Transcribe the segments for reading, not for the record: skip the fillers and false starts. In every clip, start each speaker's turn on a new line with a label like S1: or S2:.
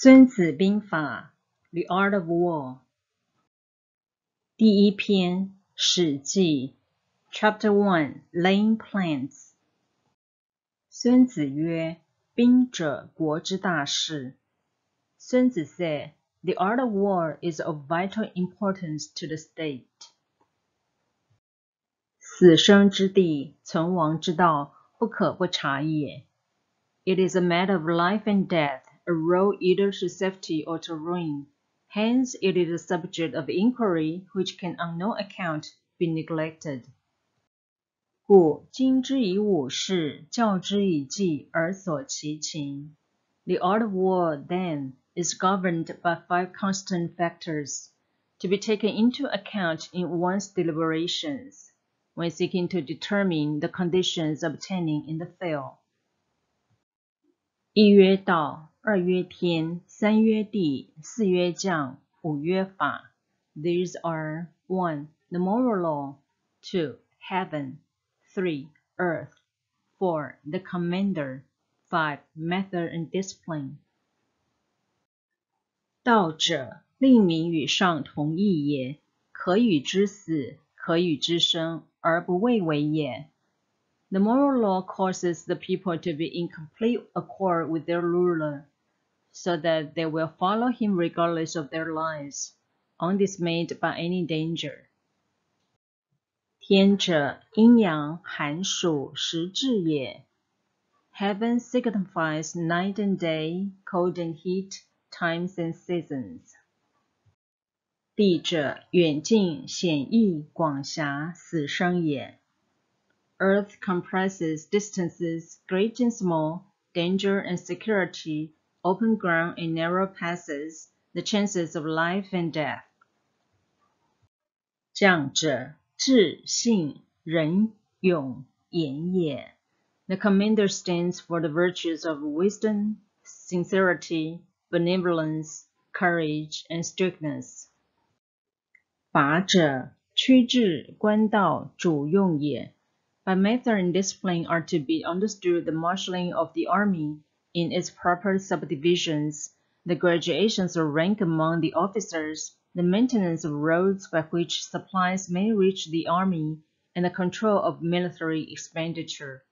S1: 孙子兵法 The Art of War 第一篇史记 Chapter 1 Laying Plans 孙子曰兵者国之大事 孙子 said, The art of war is of vital importance to the state. 死生之地，存亡之道，不可不察也。It is a matter of life and death, a road either to safety or to ruin. Hence, it is a subject of inquiry which can on no account be neglected. 故今之以武事，教之以计，而索其情。The art of war, then, is governed by 5 constant factors, to be taken into account in one's deliberations, when seeking to determine the conditions obtaining in the field. 一曰道，二曰天，三曰地，四曰将，五曰法。These are 1. The moral law, 2. Heaven, 3. Earth, 4. The commander, 5. Method and discipline. 道者，令民与上同义也，可与之死，可与之生，而不畏为也。The moral law causes the people to be in complete accord with their ruler, so that they will follow him regardless of their lives, undismayed by any danger. 天者，阴阳、寒暑、时至也。Heaven signifies night and day, cold and heat, times and seasons. 地者，远近、险易、广狭、死生也。Earth comprises distances, great and small, danger and security, open ground and narrow passes, the chances of life and death. 将者，智、信、仁、勇、严也。The commander stands for the virtues of wisdom, sincerity, benevolence, courage, and strictness. 法者，趋治、官道、主用也。By method and discipline are to be understood the marshalling of the army in its proper subdivisions, the graduations of rank among the officers, the maintenance of roads by which supplies may reach the army, and the control of military expenditure.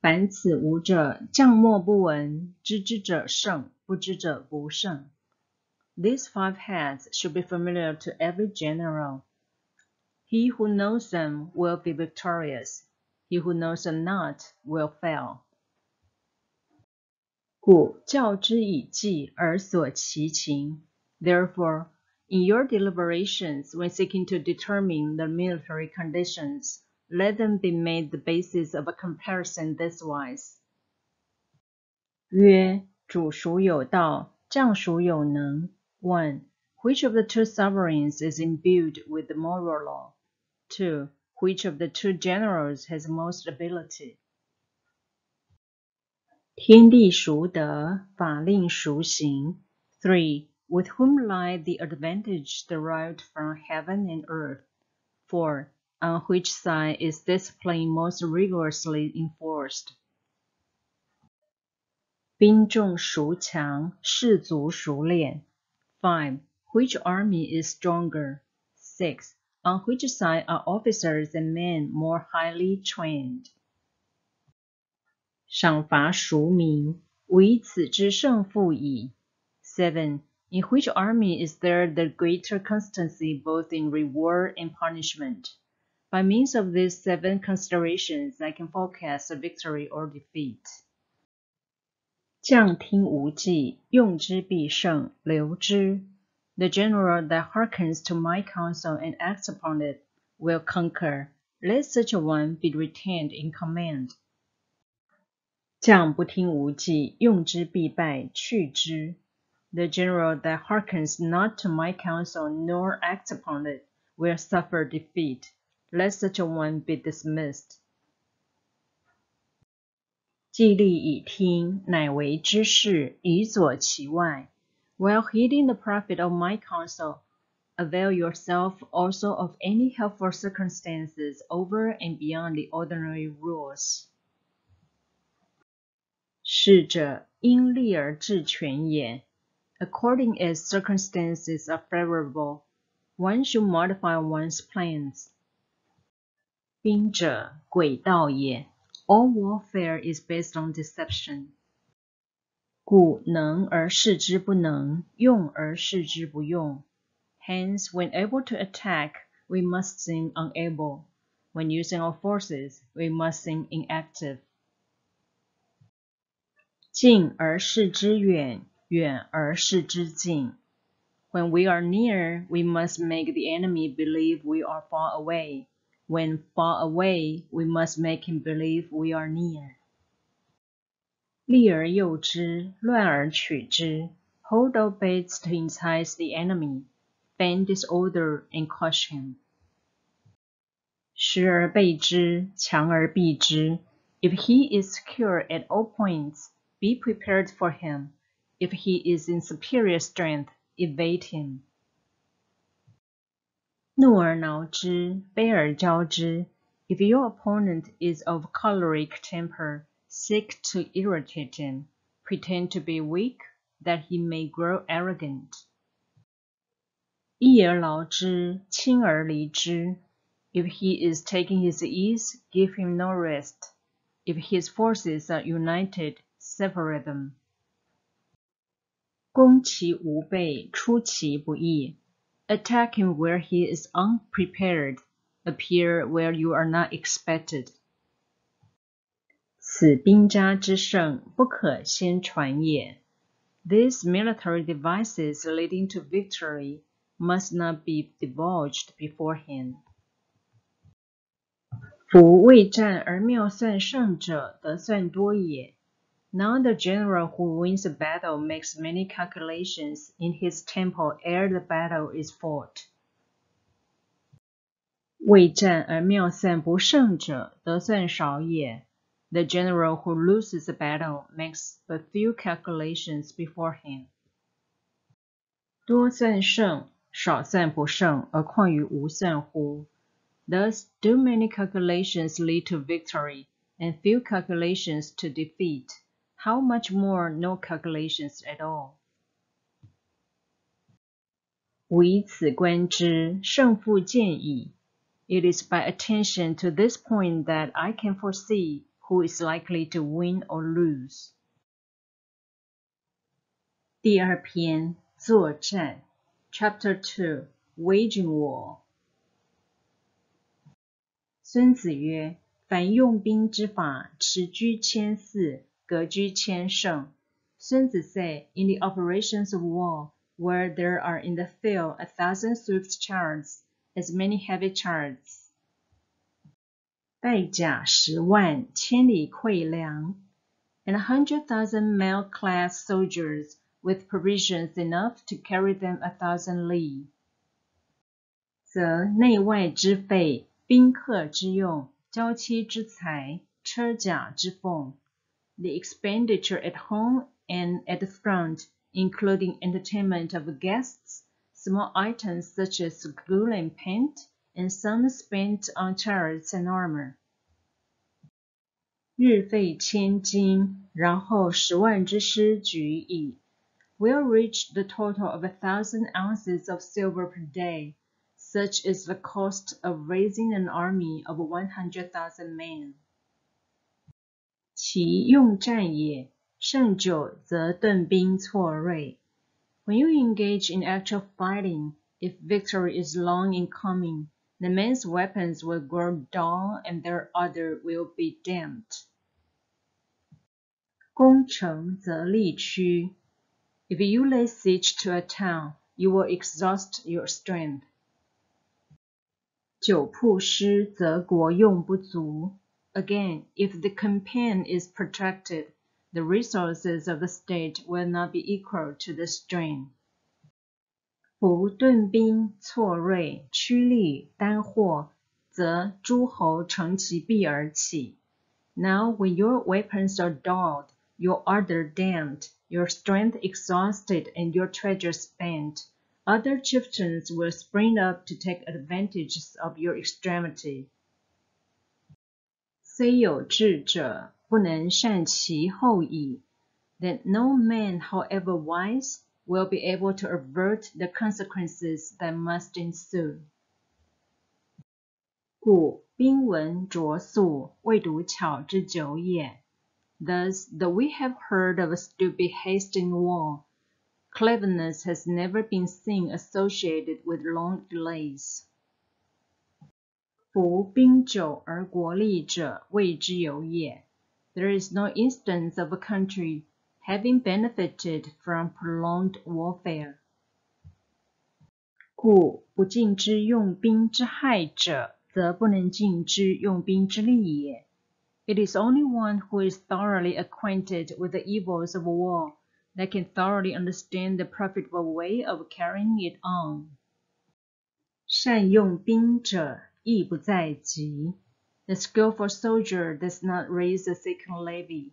S1: 凡此五者，将莫不闻，知之者胜，不知者不胜。These 5 heads should be familiar to every general. He who knows them will be victorious. He who knows them not will fail. 故教之以计，而索其情。Therefore, in your deliberations when seeking to determine the military conditions, let them be made the basis of a comparison this wise. 曰：主孰有道，将孰有能 1. Which of the 2 sovereigns is imbued with the moral law? 2. Which of the 2 generals has most ability? 天地孰得，法令孰行 3. With whom lie the advantage derived from heaven and earth? 4. On which side is discipline most rigorously enforced? 兵众孰强，士卒孰练 5. Which army is stronger? 6. On which side are officers and men more highly trained? 赏罚孰明，吾以此之胜负矣 7. In which army is there the greater constancy both in reward and punishment? By means of these 7 considerations, I can forecast a victory or defeat. 将听无计，用之必胜，留之。The general that hearkens to my counsel and acts upon it will conquer. Let such a one be retained in command. 将不听无计，用之必败，去之。The general that hearkens not to my counsel nor acts upon it will suffer defeat. Let such a one be dismissed. 既立以听，乃为之事，以佐其外。While heeding the profit of my counsel, avail yourself also of any helpful circumstances over and beyond the ordinary rules. 适者因利而制权也。According as circumstances are favorable, one should modify one's plans. 兵者，诡道也。All warfare is based on deception. 故能而示之不能，用而示之不用。Hence, when able to attack, we must seem unable. When using our forces, we must seem inactive. 近而示之远，远而示之近。When we are near, we must make the enemy believe we are far away. When far away, we must make him believe we are near. 利而诱之，乱而取之。Hold out baits to entice the enemy. Feign disorder and crush him. 时而备之，强而避之。If he is secure at all points, be prepared for him. If he is in superior strength, evade him. 怒而挠之，卑而骄之。If your opponent is of choleric temper, seek to irritate him. Pretend to be weak, that he may grow arrogant. 逸而劳之，轻而离之。If he is taking his ease, give him no rest. If his forces are united, separate them. 攻其无备，出其不意。Attack him where he is unprepared. Appear where you are not expected. 此兵家之胜，不可先传也。These military devices leading to victory must not be divulged beforehand. 夫未战而妙算胜者，得算多也。Now the general who wins a battle makes many calculations in his temple ere the battle is fought. 未战而妙算不胜者，得算少也。The general who loses a battle makes but few calculations beforehand. 多算胜，少算不胜，而况于无算乎？ Thus, do many calculations lead to victory, and few calculations to defeat. How much more no calculations at all? 吾以此观之，胜负见矣。It is by attention to this point that I can foresee who is likely to win or lose. 第二篇，作战 Chapter 2 Waging War. 孙子曰：凡用兵之法，持居千驷，革居千乘。孙子 say, in the operations of war, where there are in the field 1,000 swift chariots, as many heavy chariots. 带甲10万，千里馈粮 and 100,000 mail-clad soldiers with provisions enough to carry them 1,000 li. 则内外之费，宾客之用，交期之财，车甲之奉。The expenditure at home and at the front, including entertainment of guests, small items such as gruel and paint, and some spent on chariots and armor. 日费千金，然后10万之师举矣。Will reach the total of 1,000 ounces of silver per day. Such is the cost of raising an army of 100,000 men. 其用战也，胜久则盾兵错锐。When you engage in actual fighting, if victory is long in coming, the men's weapons will grow dull and their ardor will be damped. 攻城则力屈。If you lay siege to a town, you will exhaust your strength. 久曝师，则国用不足。Again, if the campaign is protracted, the resources of the state will not be equal to the strain. 夫盾兵错锐，趋利单获，则诸侯乘其弊而起。Now, when your weapons are dulled, your ardor damped, your strength exhausted, and your treasure spent, other chieftains will spring up to take advantage of your extremity. 虽有智者，不能善其后矣, then no man, however wise, will be able to avert the consequences that must ensue. 故兵文拙速，未读巧之久也。Thus, though we have heard of a stupid haste in war, cleverness has never been seen associated with long delays. 夫兵久而国利者，谓之有也。There is no instance of a country having benefited from prolonged warfare. 故不尽知用兵之害者，则不能尽知用兵之利也。It is only one who is thoroughly acquainted with the evils of war that can thoroughly understand the profitable way of carrying it on. 善用兵者，亦不在己。The skillful soldier does not raise a second levy.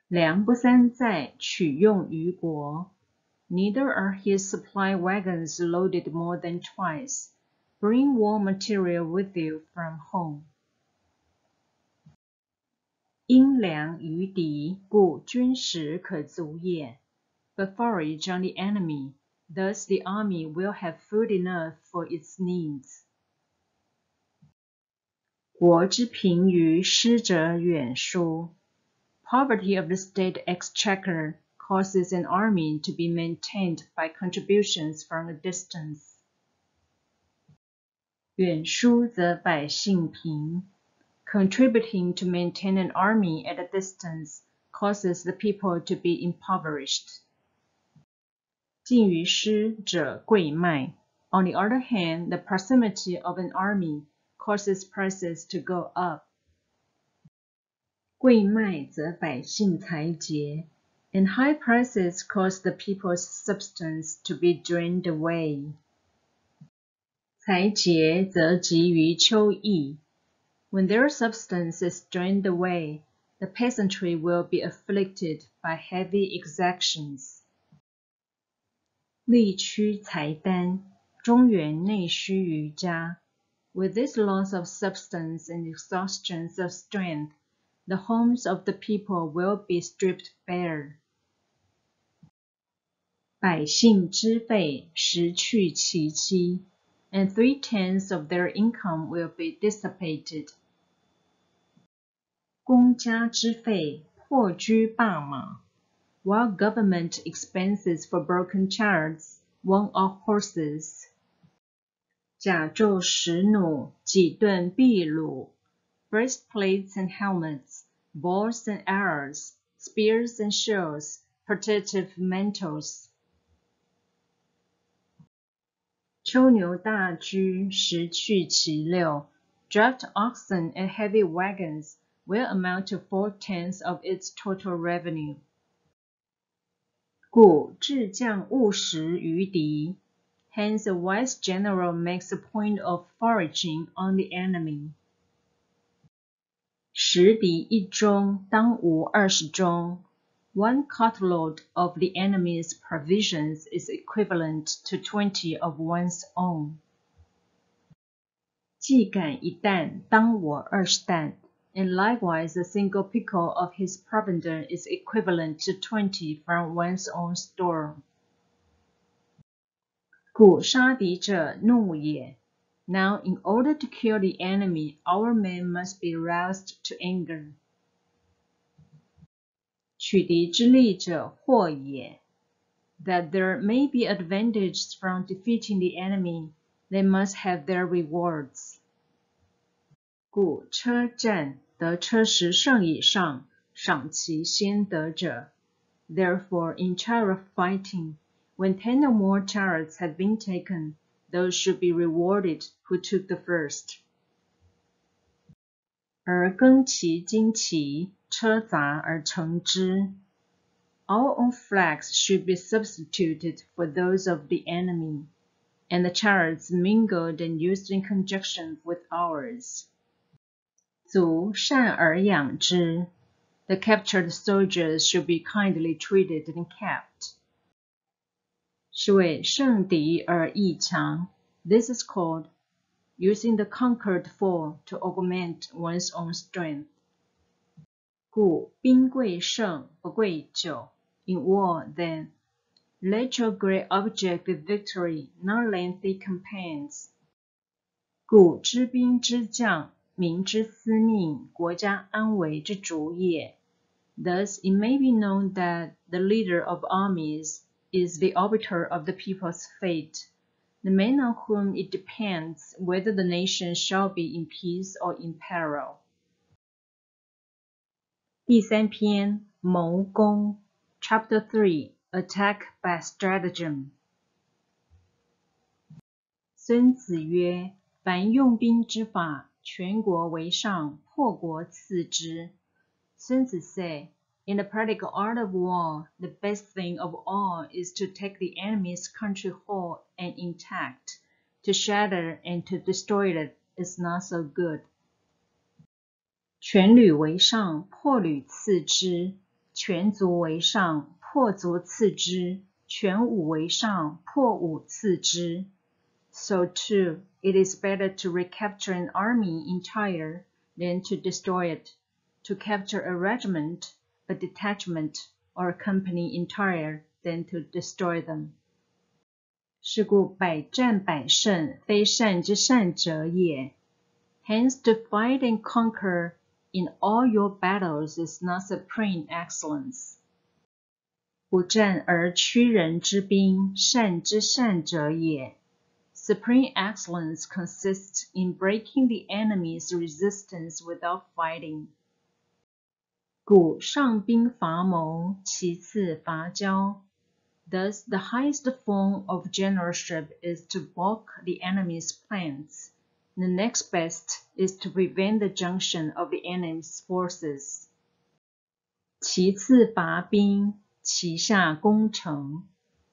S1: 粮不三载，取用于国。Neither are his supply wagons loaded more than twice. Bring war material with you from home. 因粮于敌，故军食可足也。But forage on the enemy, thus the army will have food enough for its needs. 国之贫于失者远疏。Poverty of the state exchequer causes an army to be maintained by contributions from a distance. 远疏则百姓贫。Contributing to maintain an army at a distance causes the people to be impoverished. 近于师者贵卖。On the other hand, the proximity of an army causes prices to go up. 贵卖则百姓财竭 and high prices cause the people's substance to be drained away. 财竭则急于秋役 When their substance is drained away, the peasantry will be afflicted by heavy exactions. 力屈财单，中原内需于家。With this loss of substance and exhaustion of strength, the homes of the people will be stripped bare. 百姓之费，食去其妻。And 3/10 of their income will be dissipated. 公家之费，破车罢马 while government expenses for broken chariots, worn-out horses. 甲胄石弩，戟盾秘鲁 breastplates and helmets, bows and arrows, spears and shields, protective mantles. 秋牛大驹，食去其六 draft oxen and heavy wagons will amount to 4/10 of its total revenue. 故智将务食于敌 Hence a wise general makes a point of foraging on the enemy. 食敌一中，当无20中 One cartload of the enemy's provisions is equivalent to 20 of one's own. 既赶一担，当我20担 And likewise a single pickle of his provender is equivalent to 20 from one's own store. 故杀敌者怒也 Now in order to kill the enemy, our men must be roused to anger. 取敌之利者祸也 That there may be advantages from defeating the enemy, they must have their rewards. 故车战，得车十胜以上，赏其先得者 Therefore in chariot fighting, when 10 or more chariots have been taken, those should be rewarded who took the first. 而更其旌旗，车杂而成之 Our own flags should be substituted for those of the enemy, and the chariots mingled and used in conjunction with ours. 卒善而养之 The captured soldiers should be kindly treated and kept. 是谓胜敌而易强 This is called using the conquered foe to augment one's own strength. 故兵贵胜，不贵久。In war, then, let your great object be victory, not lengthy campaigns. 故知兵之将，民之司命，国家安危之主也。Thus, it may be known that the leader of armies is the arbiter of the people's fate, the man on whom it depends whether the nation shall be in peace or in peril. 第三篇，谋攻 Chapter 3, Attack by Stratagem. 孙子曰：凡用兵之法，全国为上，破国次之。孙子 said, in the practical art of war, the best thing of all is to take the enemy's country whole and intact. To shatter and to destroy it is not so good. 全旅为上，破旅次之；全族为上，破族次之；全武为上，破武次之。So too, it is better to recapture an army entire than to destroy it. To capture a regiment, a detachment, or a company entire than to destroy them. 是故百战百胜，非善之善者也。Hence to fight and conquer in all your battles is not supreme excellence. 不战而屈人之兵，善之善者也。Supreme excellence consists in breaking the enemy's resistance without fighting. 故上兵伐谋，其次伐交。Thus, the highest form of generalship is to balk the enemy's plans. The next best is to prevent the junction of the enemy's forces. 其次伐兵，其下攻城。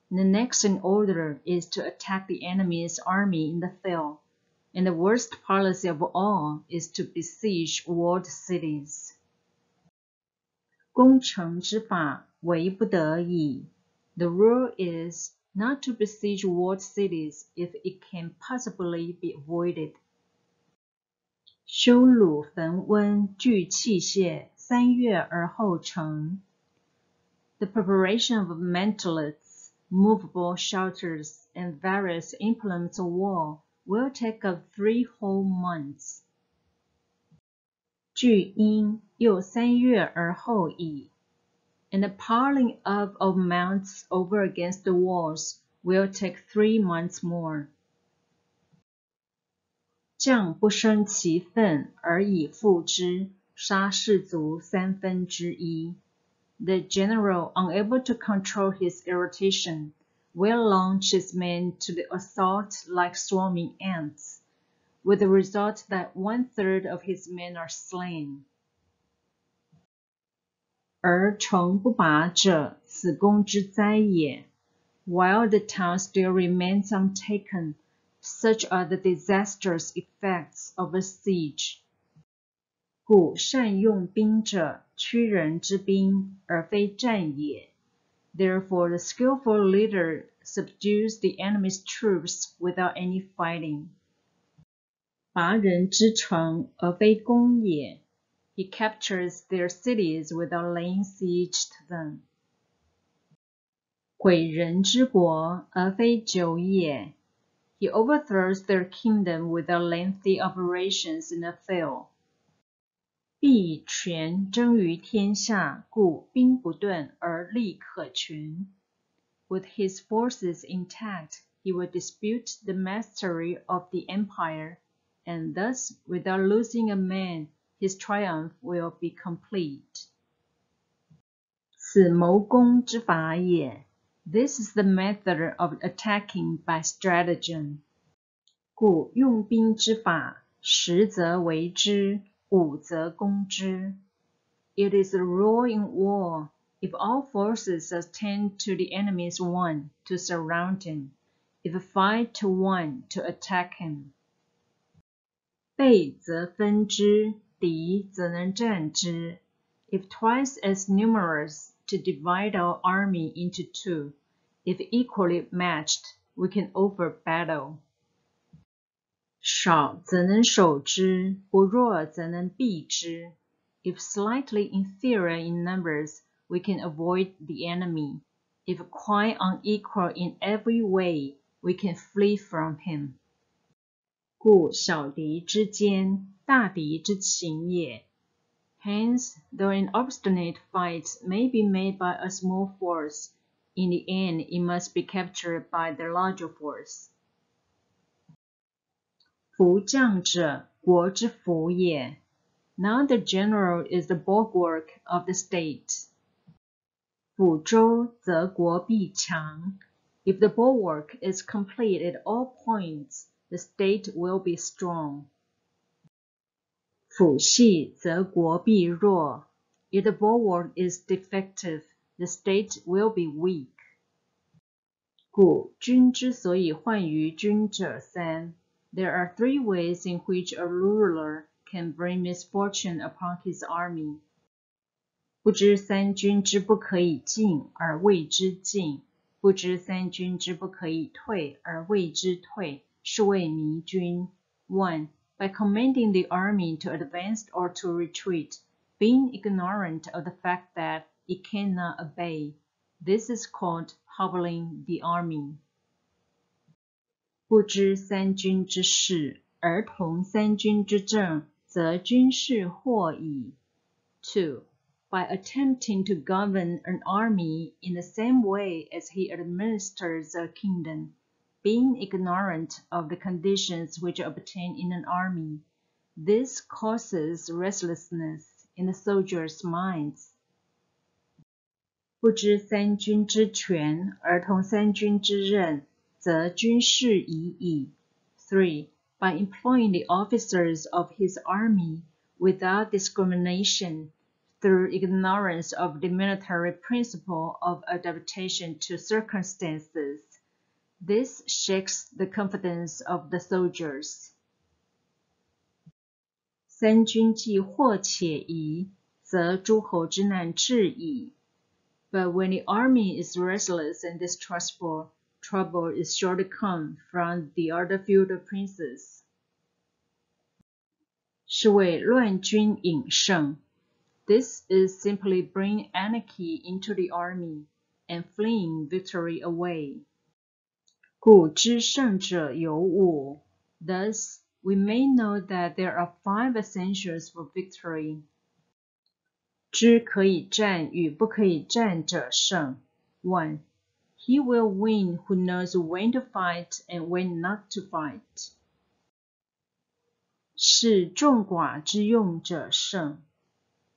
S1: The next in order is to attack the enemy's army in the field, and the worst policy of all is to besiege walled cities. 攻城之法，为不得已。The rule is not to besiege walled cities if it can possibly be avoided. 修鲁焚温，具器械，3月而后成。The preparation of mantlets, movable shelters, and various implements of war will take up 3 whole months. 据因，又3月而后已。And the piling up of mounts over against the walls will take 3 months more. 将不生其愤，而以复之，杀士卒1/3。The general, unable to control his irritation, will launch his men to the assault like swarming ants, with the result that 1/3 of his men are slain. 而城不拔者，此攻之灾也。While the town still remains untaken, such are the disastrous effects of a siege. 故善用兵者，屈人之兵，而非战也。Therefore, the skillful leader subdues the enemy's troops without any fighting. 拔人之城，而非攻也。He captures their cities without laying siege to them. 毁人之国，而非久也。He overthrows their kingdom without lengthy operations in the field. 必权争于天下，故兵不钝而利可全。With his forces intact, he will dispute the mastery of the empire, and thus, without losing a man, his triumph will be complete. 此谋攻之法也。This is the method of attacking by stratagem. 故用兵之法，实则为之，武则攻之。It is a rule in war, if all forces attend to the enemy's one, to surround him, if 5 to 1, to attack him. 备则分之，敌则能战之。If twice as numerous, to divide our army into 2. If equally matched, we can offer battle. 少则能守之，不弱则能避之。If slightly inferior in numbers, we can avoid the enemy. If quite unequal in every way, we can flee from him. 故小敌之坚，大敌之情也。Hence, though an obstinate fight may be made by a small force, in the end it must be captured by the larger force. 夫将者，国之辅也。Now the general is the bulwark of the state. 辅周，则国必强。If the bulwark is complete at all points, the state will be strong. 辅细，则国必弱。If the bulwark is defective, the state will be weak. 故君之所以患于君者三。There are three ways in which a ruler can bring misfortune upon his army. 不知三军之不可以进，而谓之进；不知三军之不可以退，而谓之退，是谓迷军。1. By commanding the army to advance or to retreat, being ignorant of the fact that it cannot obey. This is called hobbling the army. 不知三军之事，而同三军之政，则军事惑矣。2. By attempting to govern an army in the same way as he administers a kingdom, being ignorant of the conditions which obtain in an army, this causes restlessness in the soldiers' minds. 不知三军之权，而同三军之任，则军事已矣。3. By employing the officers of his army without discrimination, through ignorance of the military principle of adaptation to circumstances, this shakes the confidence of the soldiers. 三军既惑且疑，则诸侯之难至矣。But when the army is restless and distrustful, trouble is sure to come from the other feudal princes. 是谓乱军引胜。This is simply bringing anarchy into the army and fleeing victory away. 故知胜者有五。Thus, we may know that there are 5 essentials for victory. 知可以战与不可以战者胜。1. He will win who knows when to fight and when not to fight. 是众寡之用者胜。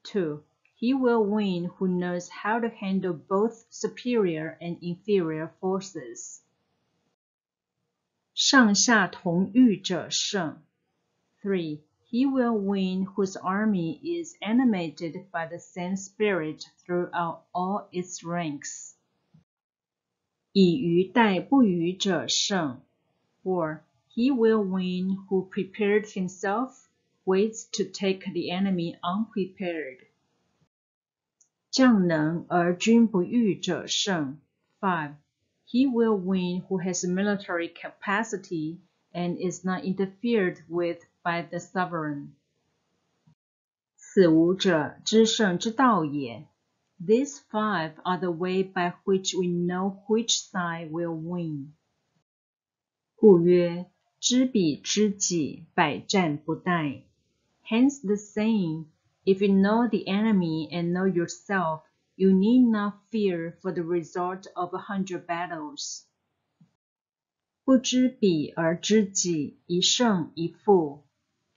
S1: 2. He will win who knows how to handle both superior and inferior forces. 上下同欲者胜。3. He will win whose army is animated by the same spirit throughout all its ranks. 以愚待不愚者胜。4. He will win who prepared himself, waits to take the enemy unprepared. 将能而君不欲者胜。5. He will win who has military capacity and is not interfered with by the sovereign. 此五者，知胜之道也。These 5 are the way by which we know which side will win. 故曰：知彼知己，百战不殆。Hence the saying, if you know the enemy and know yourself, you need not fear for the result of 100 battles. 不知彼而知己，一胜一负。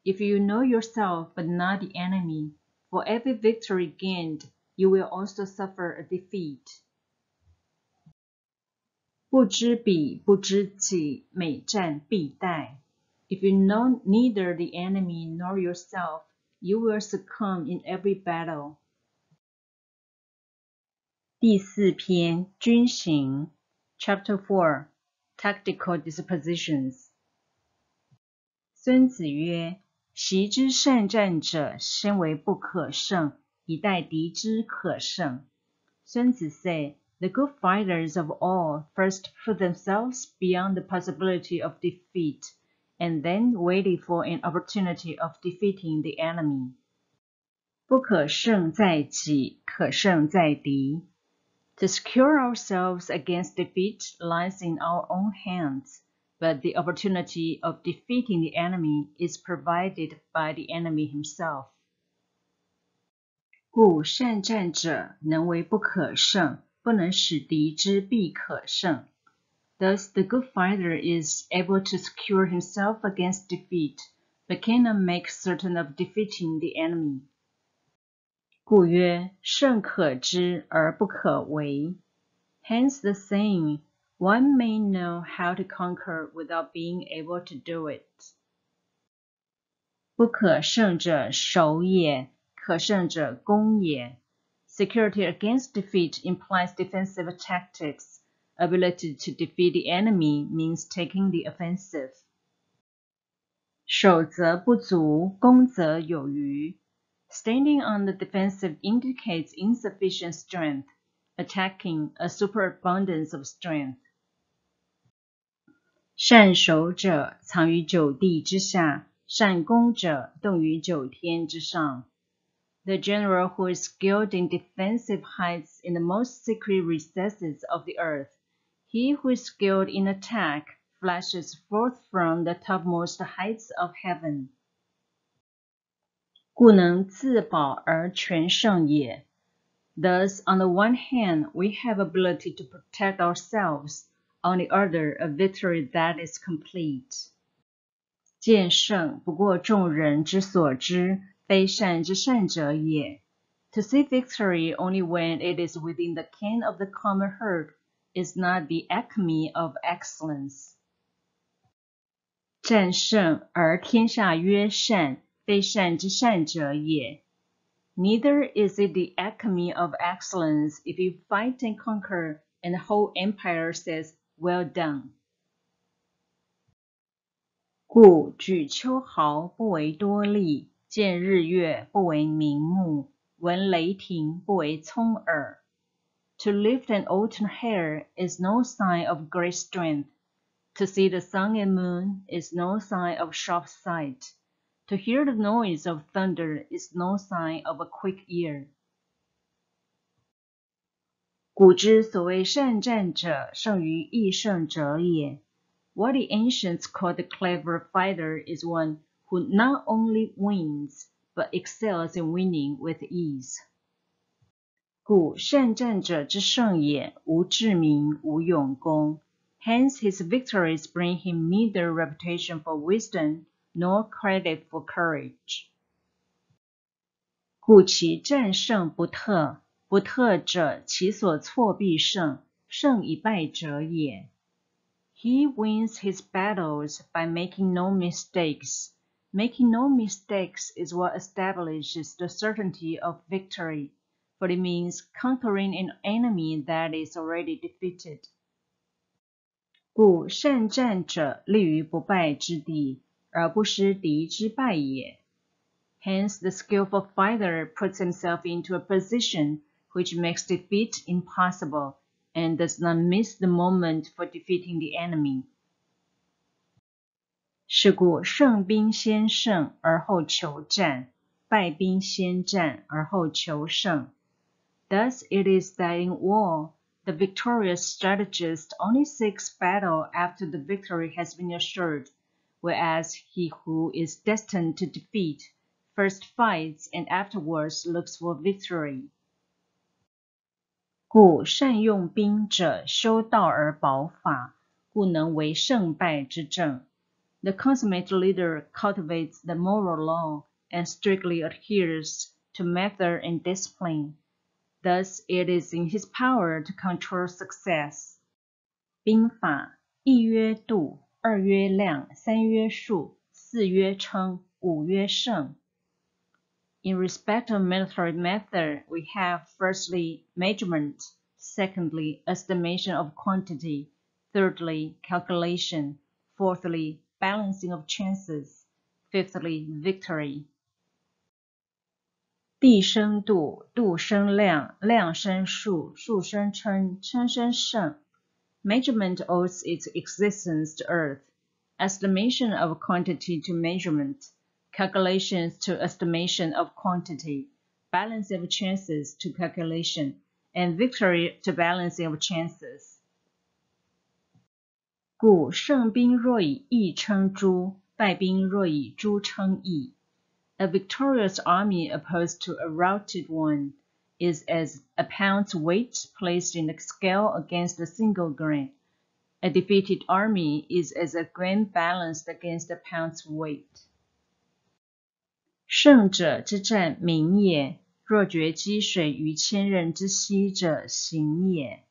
S1: If you know yourself but not the enemy, for every victory gained, you will also suffer a defeat. 不知彼不知己，每战必殆。If you know neither the enemy nor yourself, you will succumb in every battle. 第4篇，军行 Chapter 4 Tactical Dispositions 孙子曰：习之善战者，身为不可胜，以待敌之可胜。孙子 said, the good fighters of all first put themselves beyond the possibility of defeat, and then waited for an opportunity of defeating the enemy. 不可胜在己，可胜在敌。To secure ourselves against defeat lies in our own hands, but the opportunity of defeating the enemy is provided by the enemy himself. 故善战者能为不可胜，不能使敌之必可胜。Thus, the good fighter is able to secure himself against defeat, but cannot make certain of defeating the enemy. 故曰：胜可知而不可为。Hence the saying, one may know how to conquer without being able to do it. 不可胜者守也，可胜者攻也。Security against defeat implies defensive tactics. Ability to defeat the enemy means taking the offensive. 守则不足，攻则有余。Standing on the defensive indicates insufficient strength, attacking a superabundance of strength. 善守者藏于九地之下，善攻者动于九天之上。The general who is skilled in defensive hides in the most secret recesses of the earth. He who is skilled in attack flashes forth from the topmost heights of heaven. 故能自保而全胜也。Thus, on the one hand, we have ability to protect ourselves, on the other, a victory that is complete. 见胜不过众人之所知，非善之善者也。To see victory only when it is within the ken of the common herd is not the acme of excellence. 战胜而天下曰善，非善之善者也。Neither is it the acme of excellence if you fight and conquer, and the whole empire says, well done. 故举秋毫不为多利，见日月不为明目，闻雷霆不为聪耳。To lift an autumn hair is no sign of great strength. To see the sun and moon is no sign of sharp sight. To hear the noise of thunder is no sign of a quick ear. 古之所谓善战者，胜于易胜者也。What the ancients called the clever fighter is one who not only wins, but excels in winning with ease. 故善战者之胜也，无智明，无勇功。Hence his victories bring him neither reputation for wisdom, nor credit for courage. 故其战胜不特，不特者，其所措必胜，胜以败者也。He wins his battles by making no mistakes. Making no mistakes is what establishes the certainty of victory, for it means conquering an enemy that is already defeated. 故善战者立于不败之地，而不失敌之败也。Hence the skillful fighter puts himself into a position which makes defeat impossible, and does not miss the moment for defeating the enemy. 是故胜兵先胜而后求战，败兵先战而后求胜。Thus it is that in war, the victorious strategist only seeks battle after the victory has been assured, whereas he who is destined to defeat first fights and afterwards looks for victory. 故善用兵者，修道而保法，故能为胜败之政。The consummate leader cultivates the moral law and strictly adheres to method and discipline. Thus, it is in his power to control success. 兵法，一曰度，二曰量，三曰数，四曰称，五曰胜。In respect of military method, we have firstly measurement, secondly estimation of quantity, thirdly calculation, fourthly balancing of chances, fifthly victory. 地生度，度生量，量生数，数生称，称生胜。Measurement owes its existence to earth, estimation of quantity to measurement, calculations to estimation of quantity, balance of chances to calculation, and victory to balancing of chances. 故胜兵若以义称诸，败兵若以诸称义。A victorious army opposed to a routed one is as a pound's weight placed in a scale against a single grain. A defeated army is as a grain balanced against a pound's weight. 胜者之战名也，若决击水于千仞之溪者行也。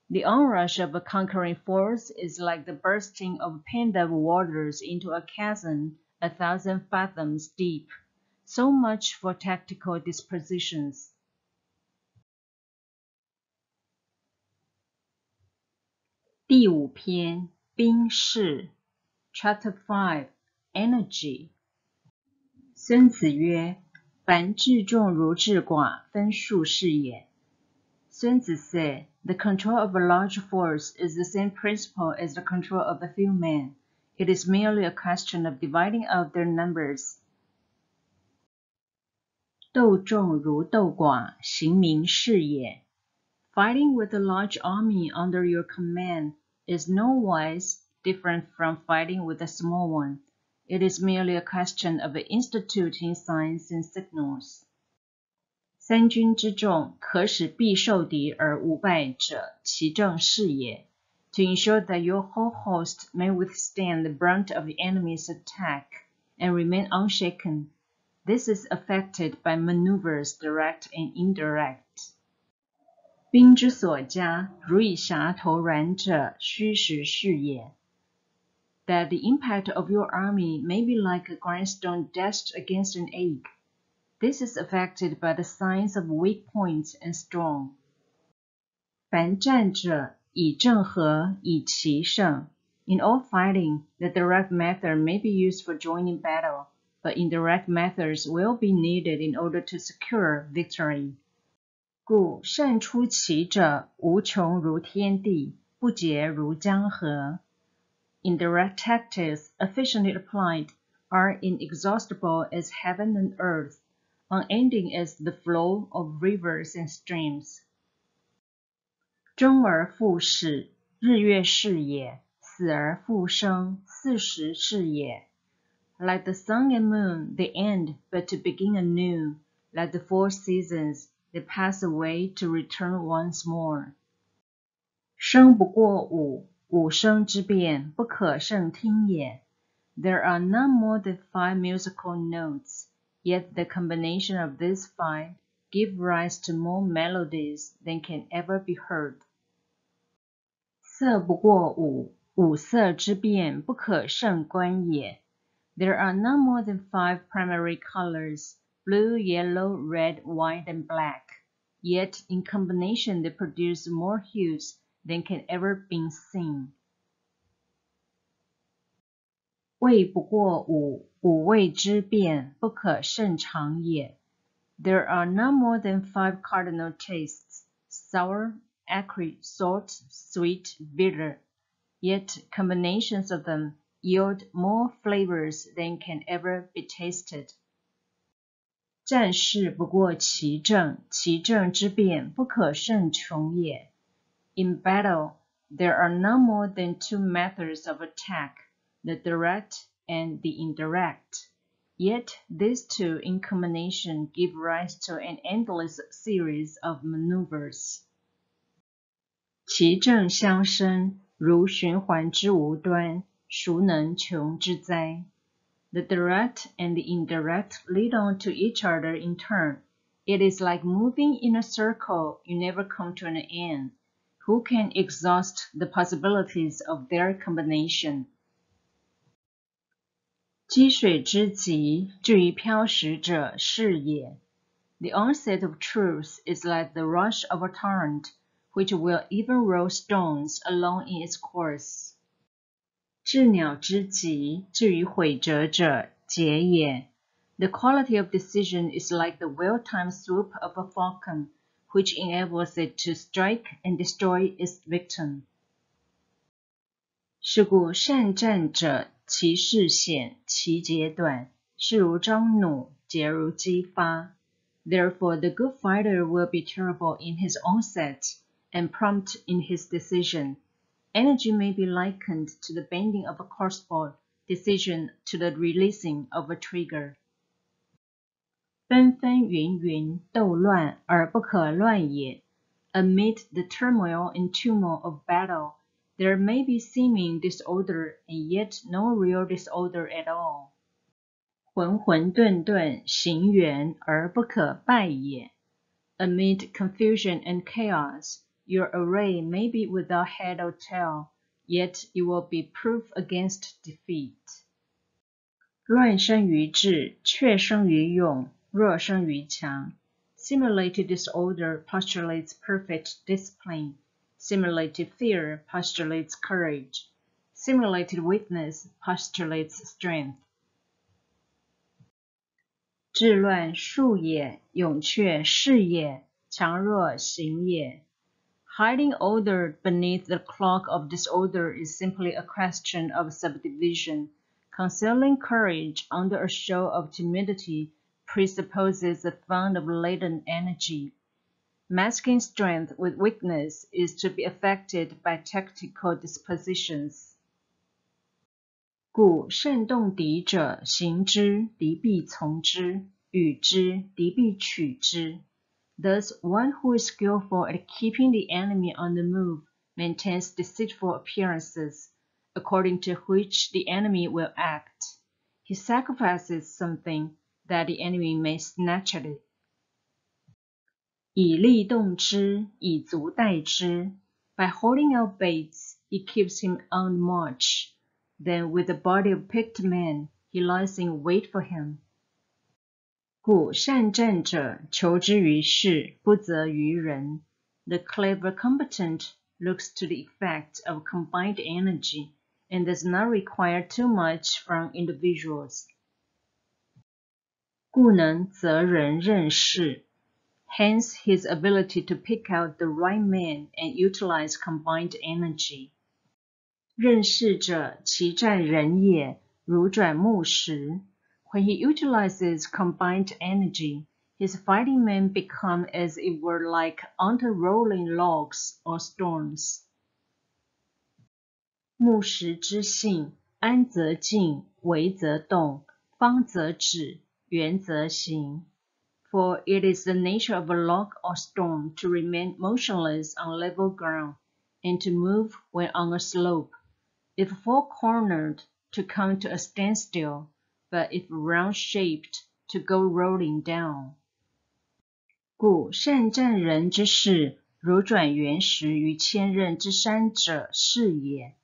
S1: The onrush of a conquering force is like the bursting of pent-up waters into a chasm 1,000 fathoms deep. So much for tactical dispositions. 第5篇兵士 Chapter 5 Energy 孙子曰：凡治众如治寡，分数是也。孙子 said, the control of a large force is the same principle as the control of a few men. It is merely a question of dividing out their numbers. 斗众如斗寡，行名是也。Fighting with a large army under your command is nowise different from fighting with a small one. It is merely a question of instituting signs and signals. 三军之众，可使必受敌而无败者，其正是也。To ensure that your whole host may withstand the brunt of the enemy's attack and remain unshaken, this is effected by maneuvers direct and indirect. 兵之所加，如以匣头软者，虚实是也。That the impact of your army may be like a grindstone dashed against an egg. This is affected by the signs of weak points and strong. 凡战者，以正合，以奇胜。In all fighting, the direct method may be used for joining battle, but indirect methods will be needed in order to secure victory. 故胜出奇者，无穷如天地，不竭如江河。Indirect tactics, efficiently applied, are inexhaustible as heaven and earth, unending as the flow of rivers and streams. 终而复始，日月是也；死而复生，四时是也。Like the sun and moon, they end, but to begin anew. Like the 4 seasons, they pass away to return once more. 生不过五，五声之变，不可胜听也。There are none more than 5 musical notes, yet the combination of these 5 give rise to more melodies than can ever be heard. 色不过五，五色之变，不可胜观也。There are none more than 5 primary colors, blue, yellow, red, white, and black. Yet in combination they produce more hues than can ever be seen. 味不过五，五味之变，不可胜尝也。There are none more than 5 cardinal tastes, sour, acrid, salt, sweet, bitter. Yet combinations of them yield more flavors than can ever be tasted. 战事不过其政，其政之变，不可胜穷也。In battle, there are none more than 2 methods of attack, the direct and the indirect. Yet these 2 in combination give rise to an endless series of maneuvers. 其政相生，如循环之无端，孰能穷之哉？ The direct and the indirect lead on to each other in turn. It is like moving in a circle, you never come to an end. Who can exhaust the possibilities of their combination? 积水之急，至于漂石者，是也。The onset of truth is like the rush of a torrent, which will even roll stones along in its course. 治鸟之急，至于毁折者，捷也。The quality of decision is like the well-timed swoop of a falcon, which enables it to strike and destroy its victim. 是故善战者，其势险，其节短，势如张弩，捷如击发。Therefore, the good fighter will be terrible in his onset and prompt in his decision. Energy may be likened to the bending of a crossbow, decision to the releasing of a trigger. 纷纷云云，斗乱而不可乱也。Amid the turmoil and tumult of battle, there may be seeming disorder and yet no real disorder at all. 浑浑沌沌，行远而不可败也。Amid confusion and chaos, your array may be without head or tail, yet it will be proof against defeat. 乱生于智，却生于勇，弱生于强。Simulated disorder postulates perfect discipline. Simulated fear postulates courage. Simulated weakness postulates strength. 治乱术也，勇却势也，强弱行也。Hiding order beneath the cloak of disorder is simply a question of subdivision. Concealing courage under a show of timidity presupposes a fund of latent energy. Masking strength with weakness is to be effected by tactical dispositions. 故慎动敌者，行之，敌必从之；与之，敌必取之。Thus, one who is skillful at keeping the enemy on the move maintains deceitful appearances, according to which the enemy will act. He sacrifices something that the enemy may snatch at it. 以力动之，以足待之。By holding out baits, he keeps him on the march. Then with the body of picked men, he lies in wait for him. 故善战者，求之于事，不责于人。The clever combatant looks to the effect of combined energy and does not require too much from individuals. 故能择人任事。Hence his ability to pick out the right man and utilize combined energy. 任事者，其战人也，如转木石。When he utilizes combined energy, his fighting men become as it were like under-rolling logs or stones. 木石之性，安则静，危则动，方则止，圆则行。For it is the nature of a log or stone to remain motionless on level ground, and to move when on a slope. If four-cornered, to come to a standstill, but if round-shaped, to go rolling down. 故善战人之事，如转圆石于千仞之山者是也。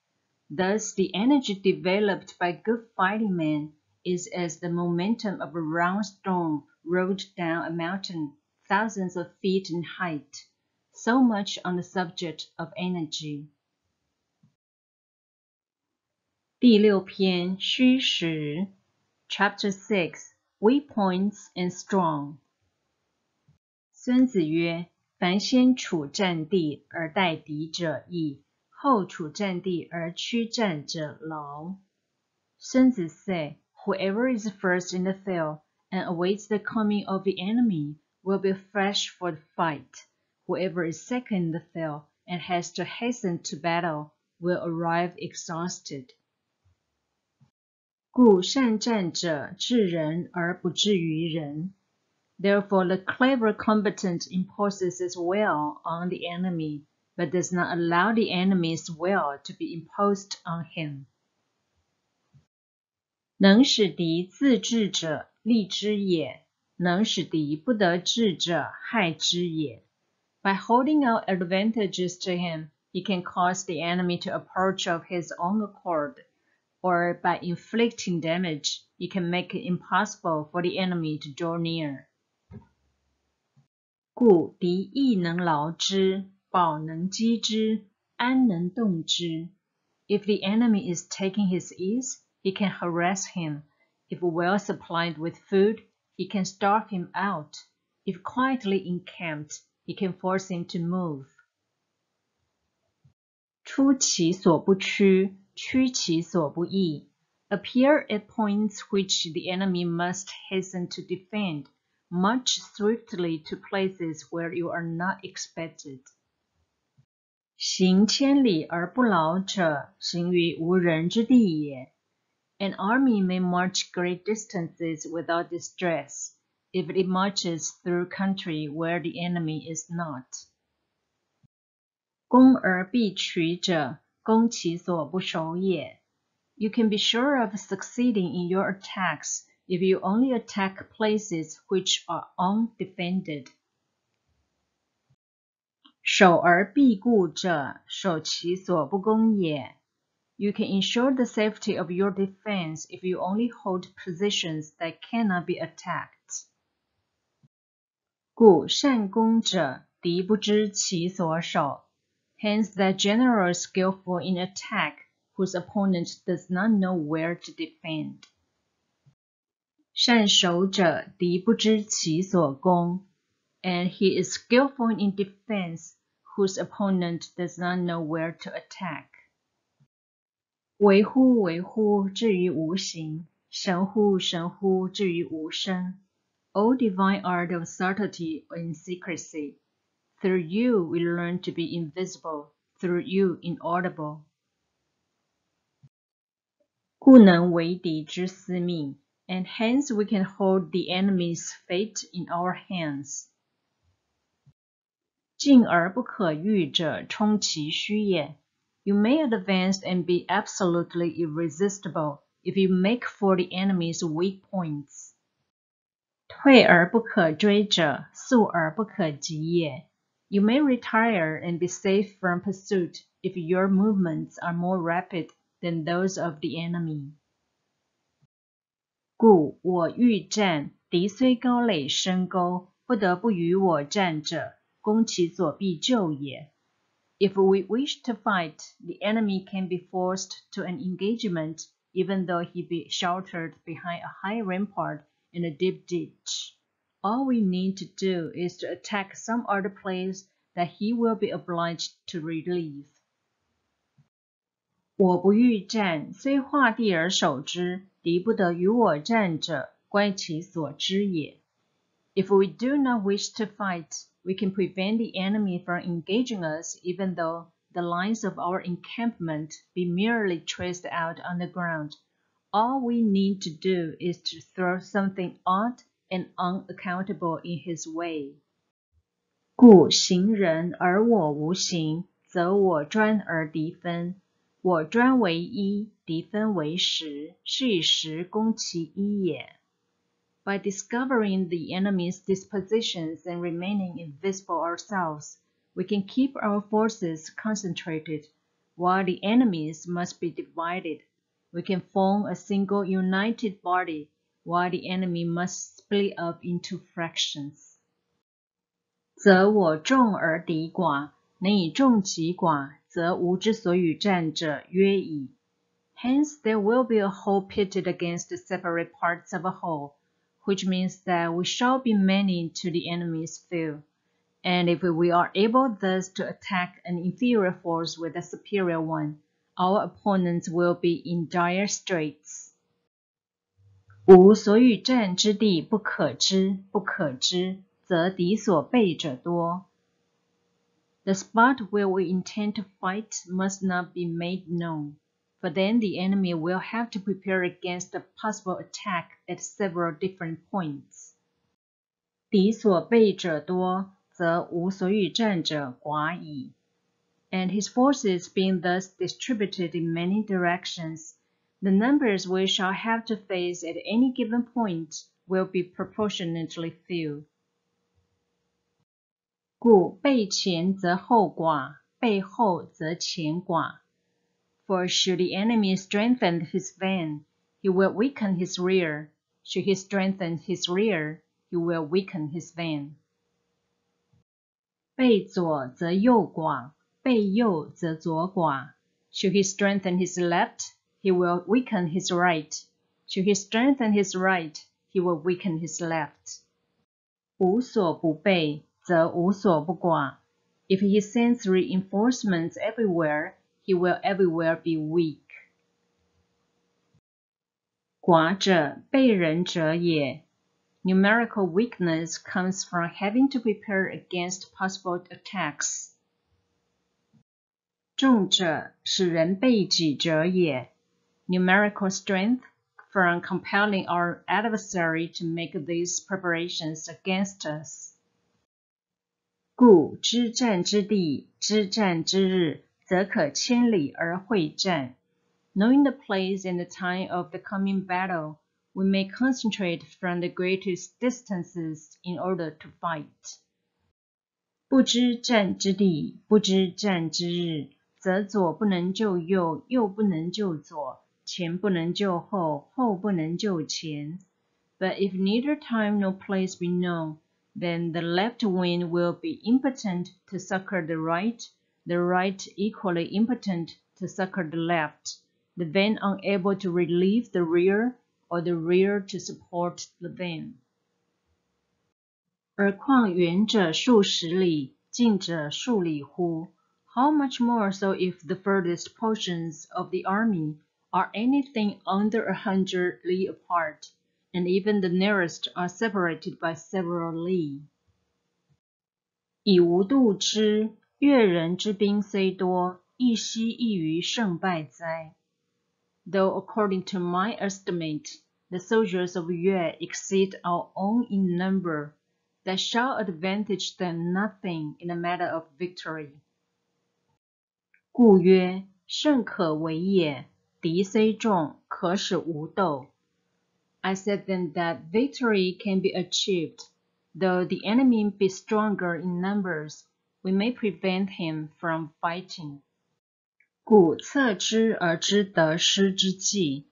S1: Thus the energy developed by good fighting men is as the momentum of a round stone rolled down a mountain thousands of feet in height. So much on the subject of energy. 第六篇虚实 Chapter 6 Weak Points and Strong 孙子曰：凡先处战地而待敌者易，后处战地而驱战者劳。孙子 said, whoever is first in the field and awaits the coming of the enemy will be fresh for the fight. Whoever is second in the field and has to hasten to battle will arrive exhausted. 故善战者治人而不治于人。Therefore, the clever combatant imposes his will on the enemy, but does not allow the enemy's will to be imposed on him. 能使敌自治者，利之也；能使敌不得志者，害之也。By holding out advantages to him, he can cause the enemy to approach of his own accord, or by inflicting damage, he can make it impossible for the enemy to draw near. 故敌易能劳之，保能击之，安能动之。If the enemy is taking his ease, he can harass him. If well supplied with food, he can starve him out. If quietly encamped, he can force him to move. 出其所不趋，趋其所不意。Appear at points which the enemy must hasten to defend, march swiftly to places where you are not expected. 行千里而不劳者，行于无人之地也。An army may march great distances without distress, if it marches through country where the enemy is not. 攻而必取者，攻其所不守也。You can be sure of succeeding in your attacks if you only attack places which are undefended. 守而必固者，守其所不攻也。You can ensure the safety of your defense if you only hold positions that cannot be attacked. 故善攻者，敌不知其所守。Hence the general is skillful in attack, whose opponent does not know where to defend. 善守者，敌不知其所攻。And he is skillful in defense, whose opponent does not know where to attack. 惟乎惟乎，至于无形；神乎神乎，至于无声。O divine art of subtlety and secrecy, through you we learn to be invisible, through you inaudible. 故能为敌之司命 and hence we can hold the enemy's fate in our hands. 进而不可御者，冲其虚也。You may advance and be absolutely irresistible if you make for the enemy's weak points. 退而不可追者，速而不可及也。You may retire and be safe from pursuit if your movements are more rapid than those of the enemy. 故我欲战，敌虽高垒深沟，不得不与我战者，攻其所必救也。If we wish to fight, the enemy can be forced to an engagement, even though he be sheltered behind a high rampart in a deep ditch. All we need to do is to attack some other place that he will be obliged to relieve. 我不欲战，虽画地而守之，敌不得与我战者，观其所知也。If we do not wish to fight, we can prevent the enemy from engaging us even though the lines of our encampment be merely traced out on the ground. All we need to do is to throw something odd and unaccountable in his way. 故行人而我无形，则我专而敌分。我专为一，敌分为十，是以十攻其一也。By discovering the enemy's dispositions and remaining invisible ourselves, we can keep our forces concentrated, while the enemy's must be divided. We can form a single united body, while the enemy must split up into fractions. 则我众而敌寡，能以众击寡，则吾之所与战者约矣。Hence there will be a whole pitted against the separate parts of a whole, which means that we shall be many to the enemy's few. And if we are able thus to attack an inferior force with a superior one, our opponents will be in dire straits. 吾所与战之地不可知，不可知，则敌所备者多。The spot where we intend to fight must not be made known, for then the enemy will have to prepare against a possible attack at several different points. 敌所备者多，则吾所与战者寡矣。And his forces being thus distributed in many directions, the numbers we shall have to face at any given point will be proportionately few. 故背前则后寡，背后则前寡。For should the enemy strengthen his van, he will weaken his rear. Should he strengthen his rear, he will weaken his van. 背左则右寡，背右则左寡。Should he strengthen his left, he will weaken his right. Should he strengthen his right, he will weaken his left. 无所不备，则无所不寡。If he sends reinforcements everywhere, he will everywhere be weak. 寡者，背人者也。Numerical weakness comes from having to prepare against possible attacks. 重者，使人备己者也。Numerical strength from compelling our adversary to make these preparations against us. 故知战之地，知战之日，则可千里而会战。Knowing the place and the time of the coming battle, we may concentrate from the greatest distances in order to fight. 不知战之地，不知战之日，则左不能救右，右不能救左，前不能救后，后不能救前。But if neither time nor place be known, then the left wing will be impotent to succor the right equally impotent to succor the left, the van unable to relieve the rear, or the rear to support the van. 而况远者数十里，近者数里乎？ How much more so if the furthest portions of the army are anything under 100 li apart, and even the nearest are separated by several li. 以无度之，越人之兵虽多，亦惜异于胜败哉。Though according to my estimate, the soldiers of Yue exceed our own in number, that shall advantage them nothing in the matter of victory. 故曰：胜可为也，敌虽众，可使无斗。I said then that victory can be achieved, though the enemy be stronger in numbers, we may prevent him from fighting. 故策之而知得失之计，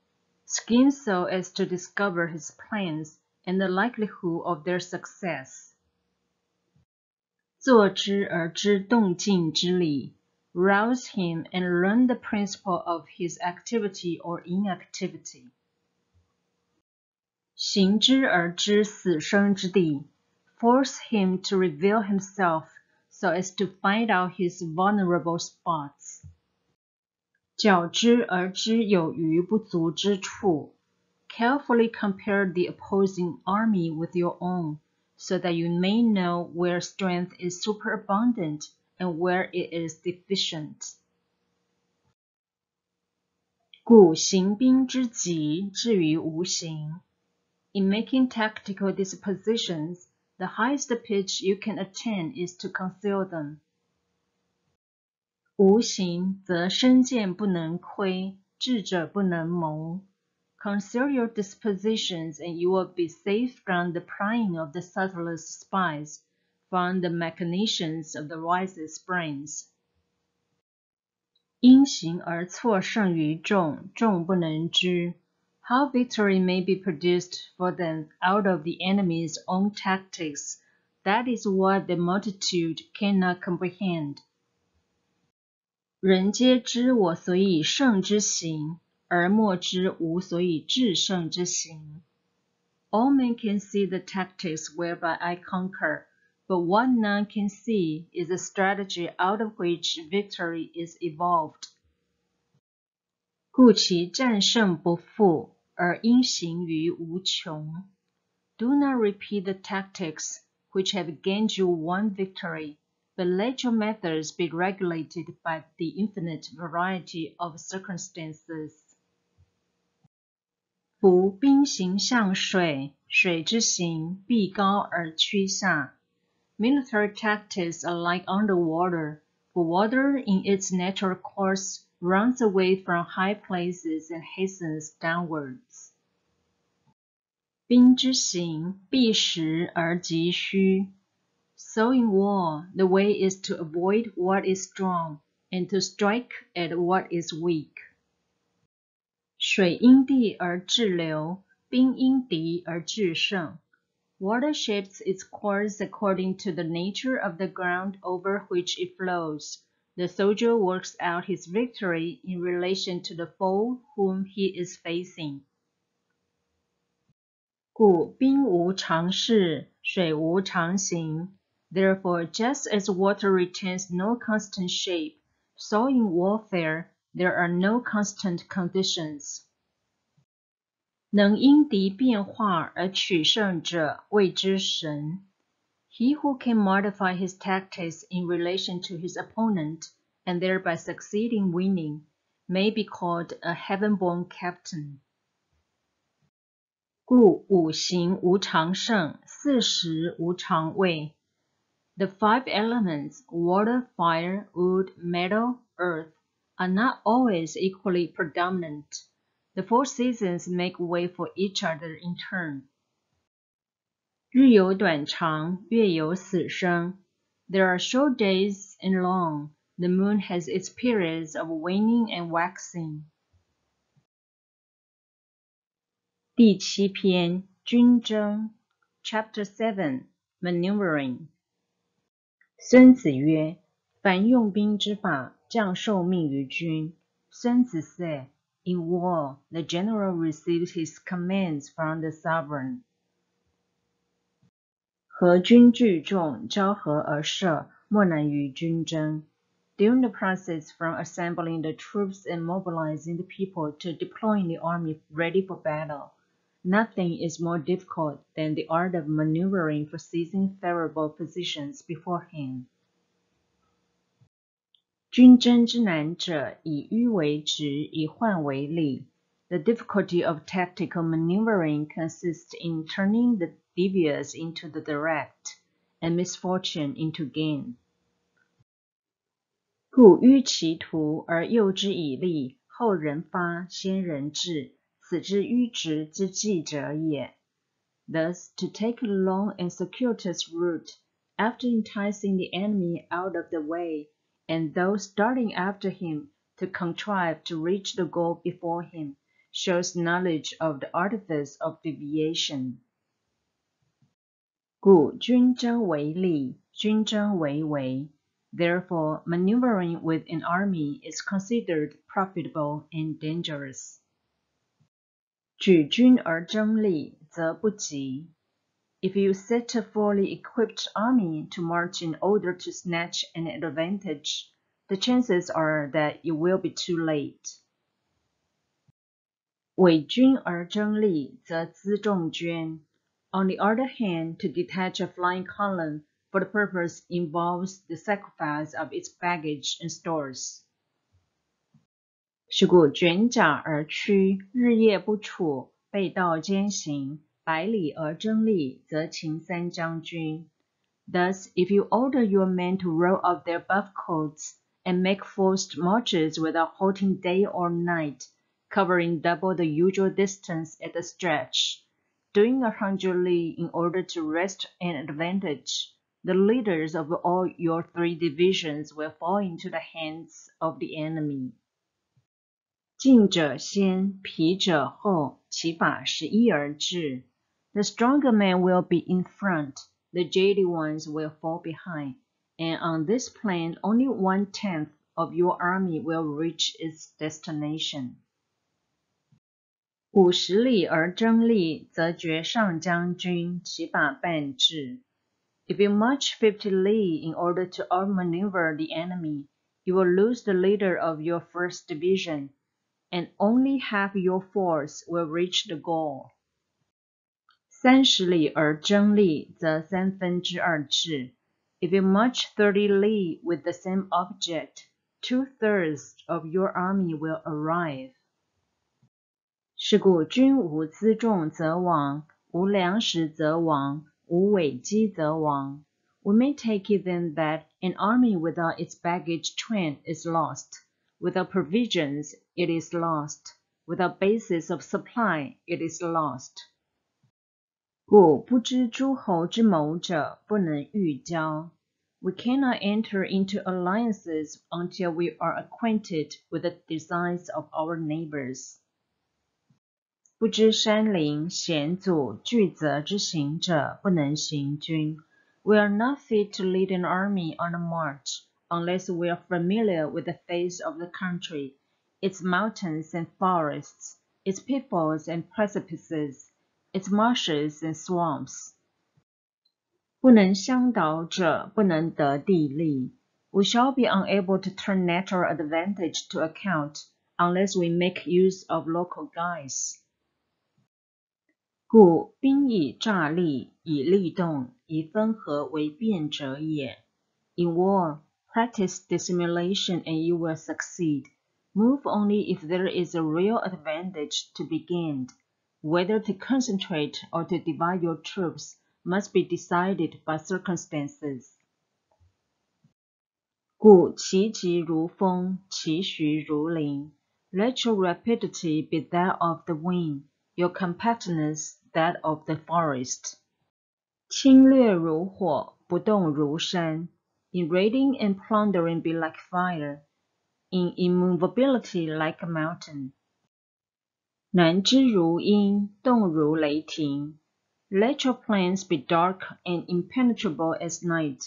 S1: scheme so as to discover his plans and the likelihood of their success. 坐之而知动静之理， rouse him and learn the principle of his activity or inactivity. 行之而知死生之地， force him to reveal himself so as to find out his vulnerable spots. 较之而知有余不足之处， carefully compare the opposing army with your own, so that you may know where strength is superabundant and where it is deficient. 故行兵之极，至于无形。In making tactical dispositions, the highest pitch you can attain is to conceal them. 无形则身见不能窥，智者不能谋。Conceal your dispositions, and you will be safe from the prying of the subtlest spies, from the machinations of the wisest brains. 因形而错胜于众，众不能知。How victory may be produced for them out of the enemy's own tactics, that is what the multitude cannot comprehend. 人皆知我所以胜之行，而莫知吾所以制胜之行。All men can see the tactics whereby I conquer, but what none can see is the strategy out of which victory is evolved. 故其战胜不复，而因行于无穷。Do not repeat the tactics which have gained you one victory, but let your methods be regulated by the infinite variety of circumstances. 夫兵行向水，水之行必高而趋下。Military tactics are like underwater, for water in its natural course runs away from high places and hastens downwards. 兵之行必实而急虚。So in war, the way is to avoid what is strong, and to strike at what is weak. 水因地而制流，兵因敌而制胜。Water shapes its course according to the nature of the ground over which it flows. The soldier works out his victory in relation to the foe whom he is facing. 故兵无常势，水无常形。Therefore, just as water retains no constant shape, so in warfare there are no constant conditions. 能因敌变化而取胜者谓之神。He who can modify his tactics in relation to his opponent and thereby succeed in winning may be called a heaven-born captain. 故五行无常盛，四时无常味。The 5 elements, water, fire, wood, metal, earth, are not always equally predominant. The 4 seasons make way for each other in turn. 日有短长，月有死生。There are short days and long. The moon has its periods of waning and waxing. 第7篇，军争 Chapter 7 Maneuvering 孙子曰：凡用兵之法，将受命于军。孙子 said, In war, the general receives his commands from the sovereign. 合军聚众，交合而射，莫难于军争。During the process from assembling the troops and mobilizing the people to deploying the army ready for battle, nothing is more difficult than the art of maneuvering for seizing favorable positions beforehand. 军争之难者，以迂为直，以患为利。The difficulty of tactical maneuvering consists in turning the devious into the direct, and misfortune into gain. 故迂其途而诱之以利，后人发，先人至，此之迂直之计者也。Thus, to take a long and circuitous route, after enticing the enemy out of the way, and those starting after him to contrive to reach the goal before him, shows knowledge of the artifice of deviation. 故军争为利，军争为为。Therefore, maneuvering with an army is considered profitable and dangerous. 举军而争利，则不及。If you set a fully equipped army to march in order to snatch an advantage, the chances are that it will be too late. 伪军而争利，则辎重捐。On the other hand, to detach a flying column for the purpose involves the sacrifice of its baggage and stores. 是故卷甲而趋，日夜不处，背道兼行，百里而争利，则秦三将军。Thus, if you order your men to roll up their buff coats and make forced marches without halting day or night, covering double the usual distance at a stretch, doing 100 li in order to wrest an advantage, the leaders of all your 3 divisions will fall into the hands of the enemy. 进者先，疲者后，其法是一而至。The stronger men will be in front, the jaded ones will fall behind, and on this plan only 1/10 of your army will reach its destination. 50里而争利，则绝上将军，其法半至。If you march 50 li in order to outmaneuver the enemy, you will lose the leader of your first division, and only half your force will reach the goal. 30里而争利，则2/3至。If you march 30 li with the same object, 2/3 of your army will arrive. 是故军无辎重则亡，无粮食则亡，无尾机则亡。We may take it then that an army without its baggage train is lost. Without provisions, it is lost. Without basis of supply, it is lost. 故不知诸侯之谋者，不能预交。We cannot enter into alliances until we are acquainted with the designs of our neighbors. 不知山林险阻巨泽之行者，不能行军。We are not fit to lead an army on a march, unless we are familiar with the face of the country, its mountains and forests, its pitfalls and precipices, its marshes and swamps. 不能相导者，不能得地利。We shall be unable to turn natural advantage to account, unless we make use of local guides. 故兵以诈立，以利动，以分合为变者也。In war, practice dissimulation and you will succeed. Move only if there is a real advantage to be gained. Whether to concentrate or to divide your troops must be decided by circumstances. 故其疾如风，其徐如林。Let your rapidity be that of the wind, your compactness that of the forest. 侵略如火，不动如山。In raiding and plundering be like fire, in immovability like a mountain. 南之如阴，动如雷霆。Let your plans be dark and impenetrable as night,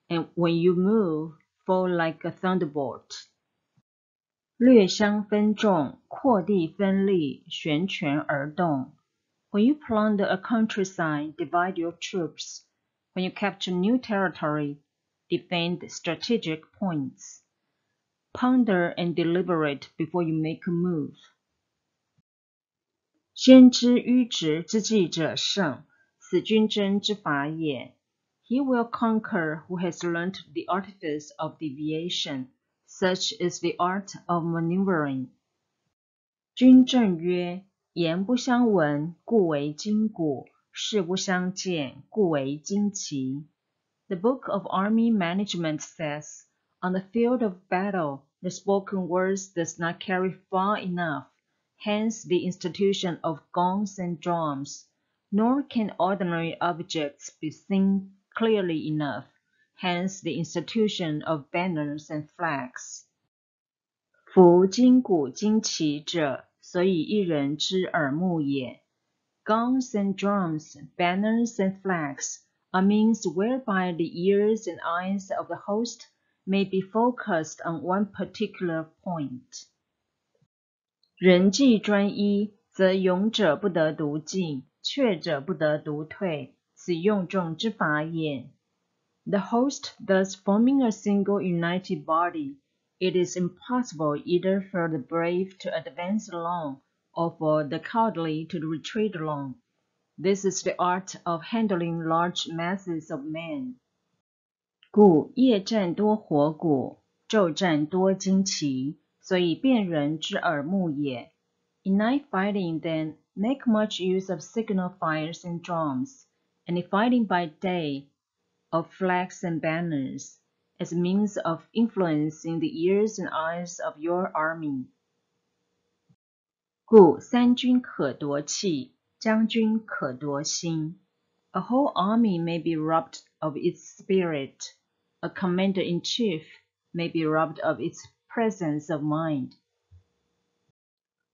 S1: and when you move, fall like a thunderbolt. 略相分众，扩地分利，旋权而动。When you plunder a countryside, divide your troops. When you capture new territory, defend strategic points. Ponder and deliberate before you make a move. 先知迂直之计者胜，此军争之法也。He will conquer who has learnt the artifice of deviation. Such is the art of maneuvering. 军正曰：言不相闻，故为今古；事不相见，故为今奇。The Book of Army Management says, on the field of battle, the spoken words does not carry far enough, hence the institution of gongs and drums, nor can ordinary objects be seen clearly enough, hence the institution of banners and flags. 夫今古今奇者，所以一人之耳目也。Gongs and drums, banners and flags are means whereby the ears and eyes of the host may be focused on one particular point. 人既专一，则勇者不得独进，怯者不得独退，此用众之法也。The host thus forming a single united body, it is impossible either for the brave to advance alone or for the cowardly to retreat alone. This is the art of handling large masses of men. 故夜战多火鼓，昼战多旌旗，所以辨人之耳目也。In night fighting, then, make much use of signal fires and drums, and in fighting by day, of flags and banners, as a means of influencing the ears and eyes of your army. 故三军可夺气，将军可夺心。A whole army may be robbed of its spirit. A commander-in-chief may be robbed of its presence of mind.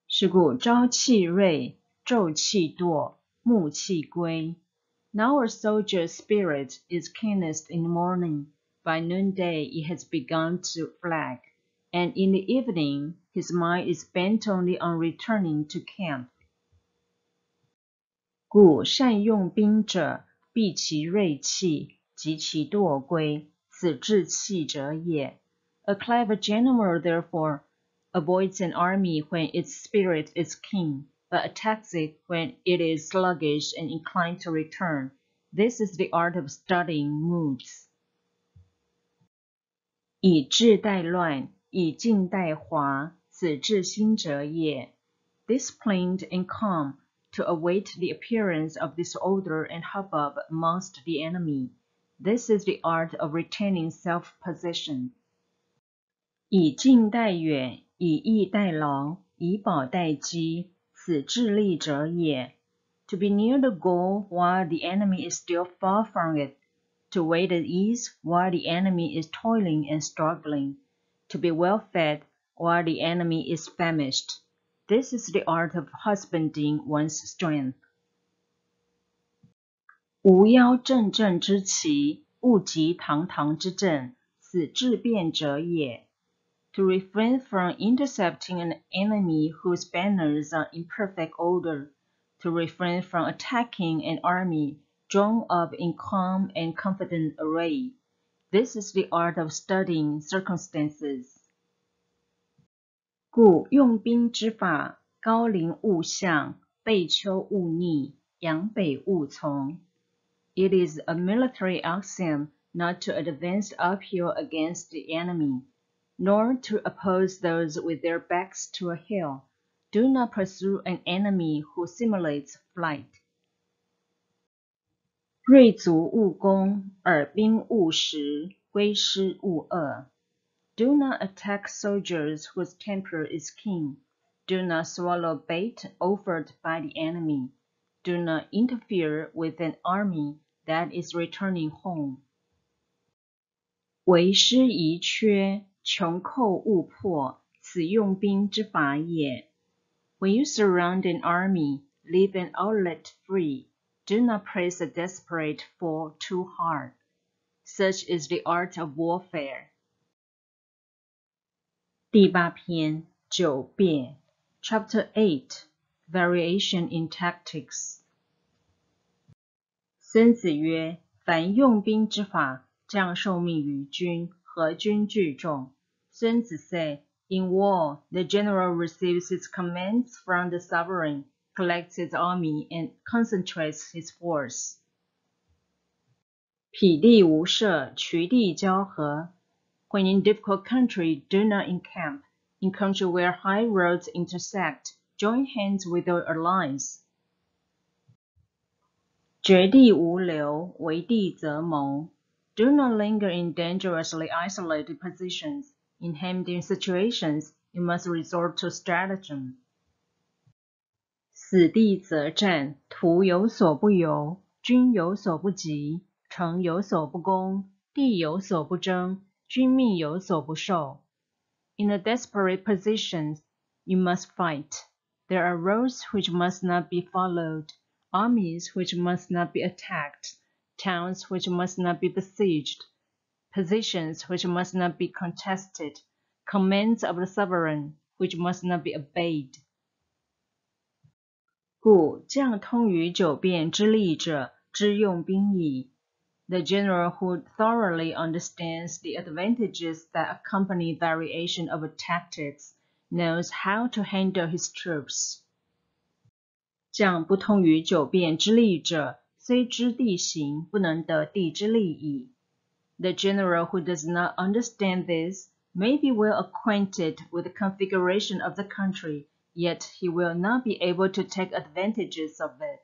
S1: 是故朝气锐，昼气惰，暮气归。Now a soldier's spirit is keenest in the morning. By noonday it has begun to flag, and in the evening his mind is bent only on returning to camp. 故善用兵者，避其锐气，及其惰归，此治气者也。A clever general, therefore, avoids an army when its spirit is keen, but attacks it when it is sluggish and inclined to return. This is the art of studying moods. 以治代乱，以静代华，此治心者也。Disciplined and calm, to await the appearance of disorder and hubbub amongst the enemy. This is the art of retaining self-possession. 以近代远，以逸待劳，以保待机，此治利者也。To be near the goal while the enemy is still far from it, to wait at ease while the enemy is toiling and struggling, to be well fed while the enemy is famished. This is the art of husbanding one's strength. 无邀阵阵之旗，勿及堂堂之阵，此治变者也。To refrain from intercepting an enemy whose banners are in perfect order, to refrain from attacking an army drawn up in calm and confident array. This is the art of studying circumstances. 故用兵之法，高陵勿向，背丘勿逆。扬北务从. It is a military axiom not to advance uphill against the enemy, nor to oppose those with their backs to a hill. Do not pursue an enemy who simulates flight. 锐卒勿攻，尔兵勿食，归师勿遏. Do not attack soldiers whose temper is keen. Do not swallow bait offered by the enemy. Do not interfere with an army that is returning home. 为师宜缺，穷寇勿迫，此用兵之法也. When you surround an army, leave an outlet free. Do not press a desperate foe too hard. Such is the art of warfare. 第八篇，九变 Chapter 8 Variation in Tactics. 孙子曰：凡用兵之法，将受命于君，和军聚众。孙子 say, in war, the general receives his commands from the sovereign, collects his army, and concentrates his force. 匹地无涉，渠地交合. When in difficult country, do not encamp. In country where high roads intersect, join hands with your allies. 绝地无留，为地则谋. Do not linger in dangerously isolated positions. In hemmed-in situations, you must resort to stratagem. 死地则战，徒有所不由，军有所不及，城有所不攻，地有所不争，君命有所不受. In a desperate position, you must fight. There are roads which must not be followed, armies which must not be attacked, towns which must not be besieged, positions which must not be contested, commands of the sovereign which must not be obeyed. 故将通于九变之利者，知用兵矣. The general who thoroughly understands the advantages that accompany variation of tactics knows how to handle his troops. 将不通于九变之利者，虽知地形，不能得地之利矣. The general who does not understand this may be well acquainted with the configuration of the country, yet he will not be able to take advantages of it.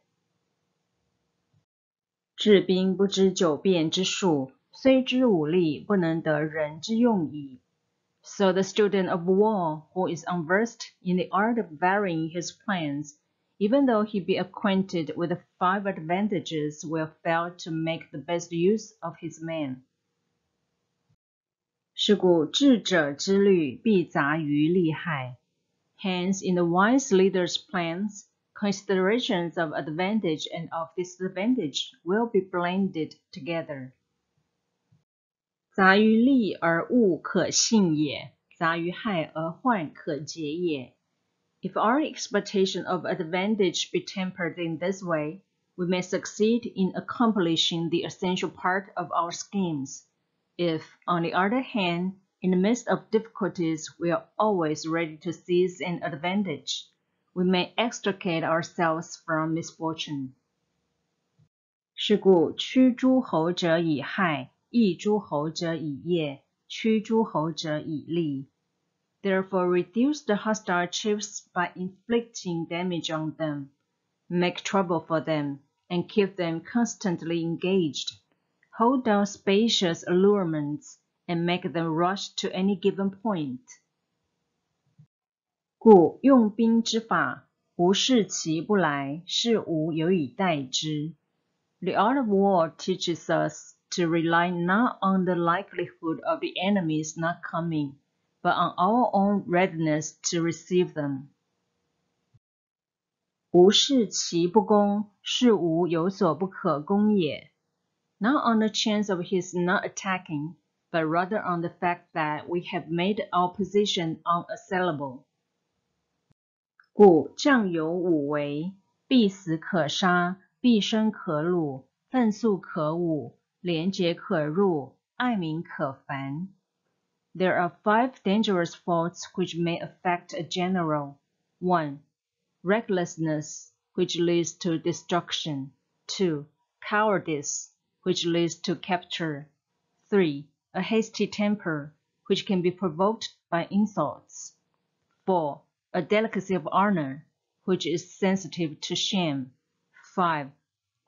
S1: 治兵不知九变之术，虽知武力，不能得人之用矣. So the student of war, who is unversed in the art of varying his plans, even though he be acquainted with the 5 advantages, will fail to make the best use of his men. 是故智者之虑，必杂于利害. Hence, in the wise leader's plans, considerations of advantage and of disadvantage will be blended together. 杂于利而恶可信也，杂于害而患可结也. If our expectation of advantage be tempered in this way, we may succeed in accomplishing the essential part of our schemes. If, on the other hand, in the midst of difficulties we are always ready to seize an advantage, we may extricate ourselves from misfortune. 是故驱诸侯者以害，抑诸侯者以业，驱诸侯者以利. Therefore reduce the hostile chiefs by inflicting damage on them, make trouble for them, and keep them constantly engaged. Hold down spacious allurements, and make them rush to any given point. 故用兵之法，无事其不来，是无有以待之. The art of war teaches us to rely not on the likelihood of the enemy's not coming, but on our own readiness to receive them. 无事其不攻，是无有所不可攻也. Not on the chance of his not attacking, but rather on the fact that we have made our position unassailable. 故将有五为：必死可杀，必生可辱，愤速可侮，廉洁可入，爱民可烦. There are 5 dangerous faults which may affect a general. 1. Recklessness, which leads to destruction. 2. Cowardice, which leads to capture. 3. A hasty temper, which can be provoked by insults. 4. A delicacy of honor, which is sensitive to shame. 5.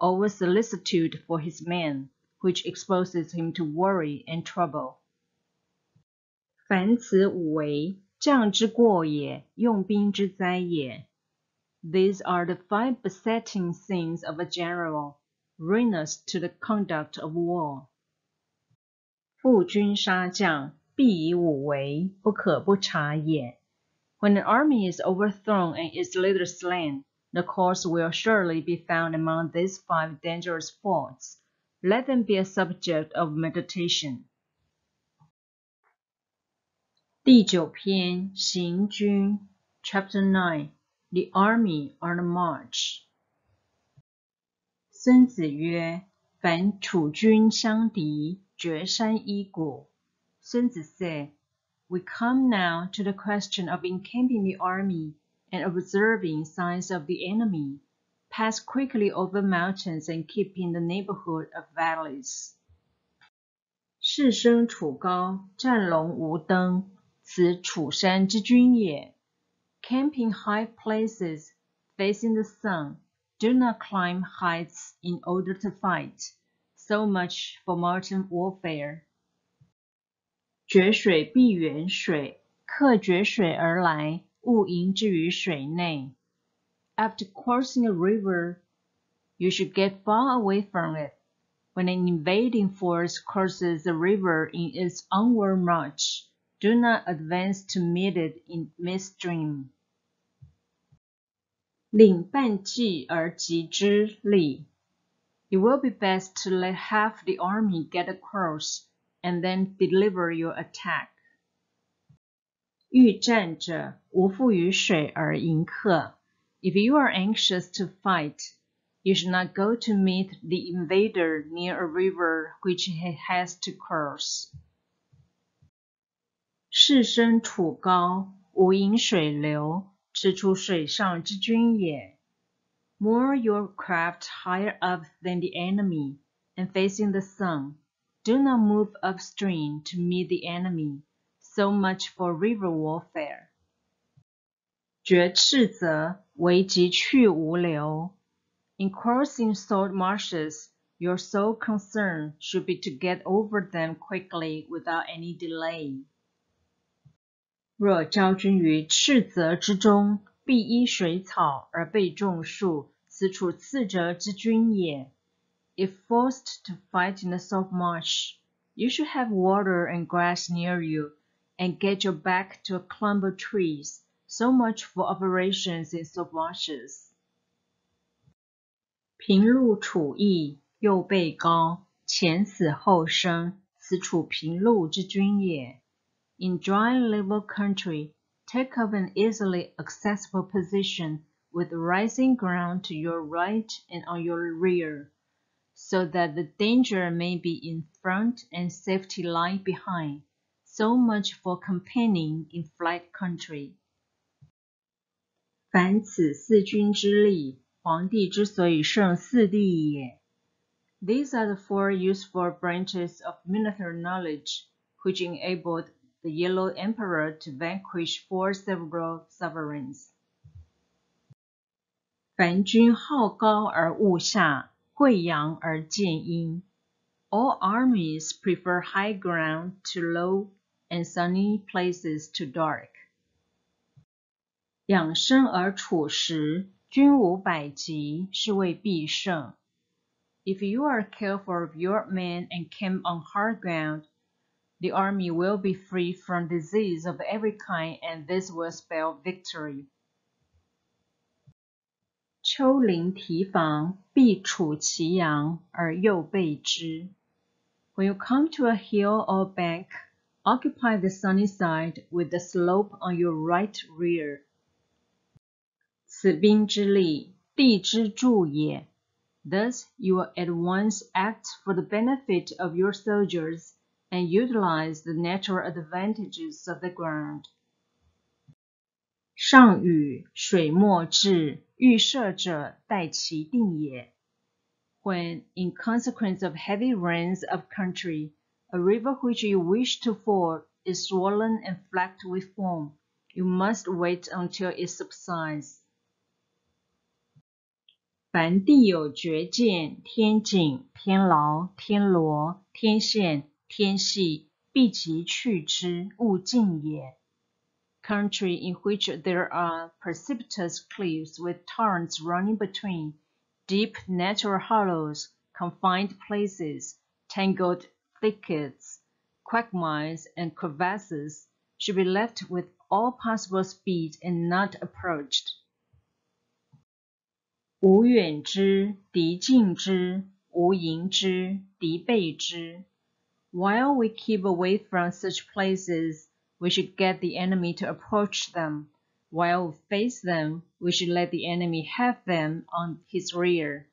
S1: Over solicitude for his man, which exposes him to worry and trouble. 凡此五为，将之过也，用兵之灾也。These are the 5 besetting sins of a general, ruinous to the conduct of war. 负军杀将，必以五为，不可不察也。When an army is overthrown and its leader slain, the cause will surely be found among these 5 dangerous faults. Let them be a subject of meditation. 第9篇行军 Chapter 9 The Army on the March. 孙子曰：凡楚军相敌，决山依谷。孙子 said, We come now to the question of encamping the army and observing signs of the enemy. Pass quickly over mountains and keep in the neighborhood of valleys. 士升楚高，战龙无登，此楚山之军也。Camp in high places, facing the sun. Do not climb heights in order to fight. So much for modern warfare. 决水必远水，客决水而来，勿迎之于水内。After crossing a river, you should get far away from it. When an invading force crosses the river in its onward march, do not advance to meet it in midstream. 领半骑而击之利。It will be best to let half the army get across, and then deliver your attack. 欲战者，无复于水而迎客。If you are anxious to fight, you should not go to meet the invader near a river which he has to cross. 士升楚高，无迎水流，此处水上之军也。Moor your craft higher up than the enemy, and facing the sun. Do not move upstream to meet the enemy. So much for river warfare. 决赤泽，为疾去无留。In crossing salt marshes, your sole concern should be to get over them quickly without any delay. 若招军于赤泽之中，必依水草而被众树，此处次折之军也。If forced to fight in the salt marsh, you should have water and grass near you, and get your back to a clump of trees. So much for operations in salt marshes. 平陆楚邑，右背高，前死后生，此处平陆之军也。In dry level country, take up an easily accessible position with rising ground to your right and on your rear, so that the danger may be in front and safety lie behind. So much for campaigning in flat country. 凡此四军之利，皇帝之所以胜四帝也。These are the 4 useful branches of military knowledge, which enabled the Yellow Emperor to vanquish 4 several sovereigns. 凡军好高而恶下，贵阳而贱阴。All armies prefer high ground to low, and sunny places to dark. 养生而处实，军无百疾，是谓必胜。If you are careful of your men and camp on hard ground, the army will be free from disease of every kind, and this will spell victory. 丘陵提防，必处其阳而右背之。When you come to a hill or bank, occupy the sunny side with the slope on your right rear. 此兵之利，地之助也。Thus you will at once act for the benefit of your soldiers and utilize the natural advantages of the ground. 上与水墨至，预设者待其定也。When, in consequence of heavy rains of country, a river which you wish to ford is swollen and flecked with foam, you must wait until it subsides. 凡地有绝见、天井、天牢、天罗、天线、天系，必即去之，勿进也。Country in which there are precipitous cliffs with torrents running between, deep natural hollows, confined places, tangled thickets, quagmires, and crevasses, should be left with all possible speed and not approached. 吾远之，敌近之；吾迎之，敌备之。While we keep away from such places, we should get the enemy to approach them. While we face them, we should let the enemy have them on his rear.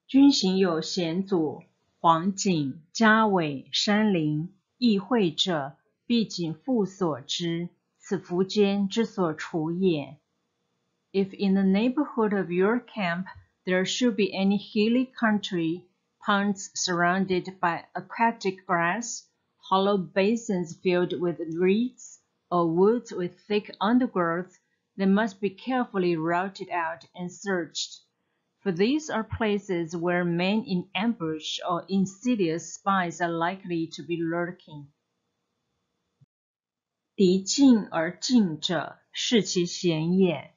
S1: 君行有险阻，黄井、家尾、山林，易会者，必谨复所之，此苻坚之所除也。If in the neighborhood of your camp there should be any hilly country, ponds surrounded by aquatic grass, hollow basins filled with reeds, or woods with thick undergrowth, they must be carefully routed out and searched. For these are places where men in ambush or insidious spies are likely to be lurking. 敌近而进者，视其险也。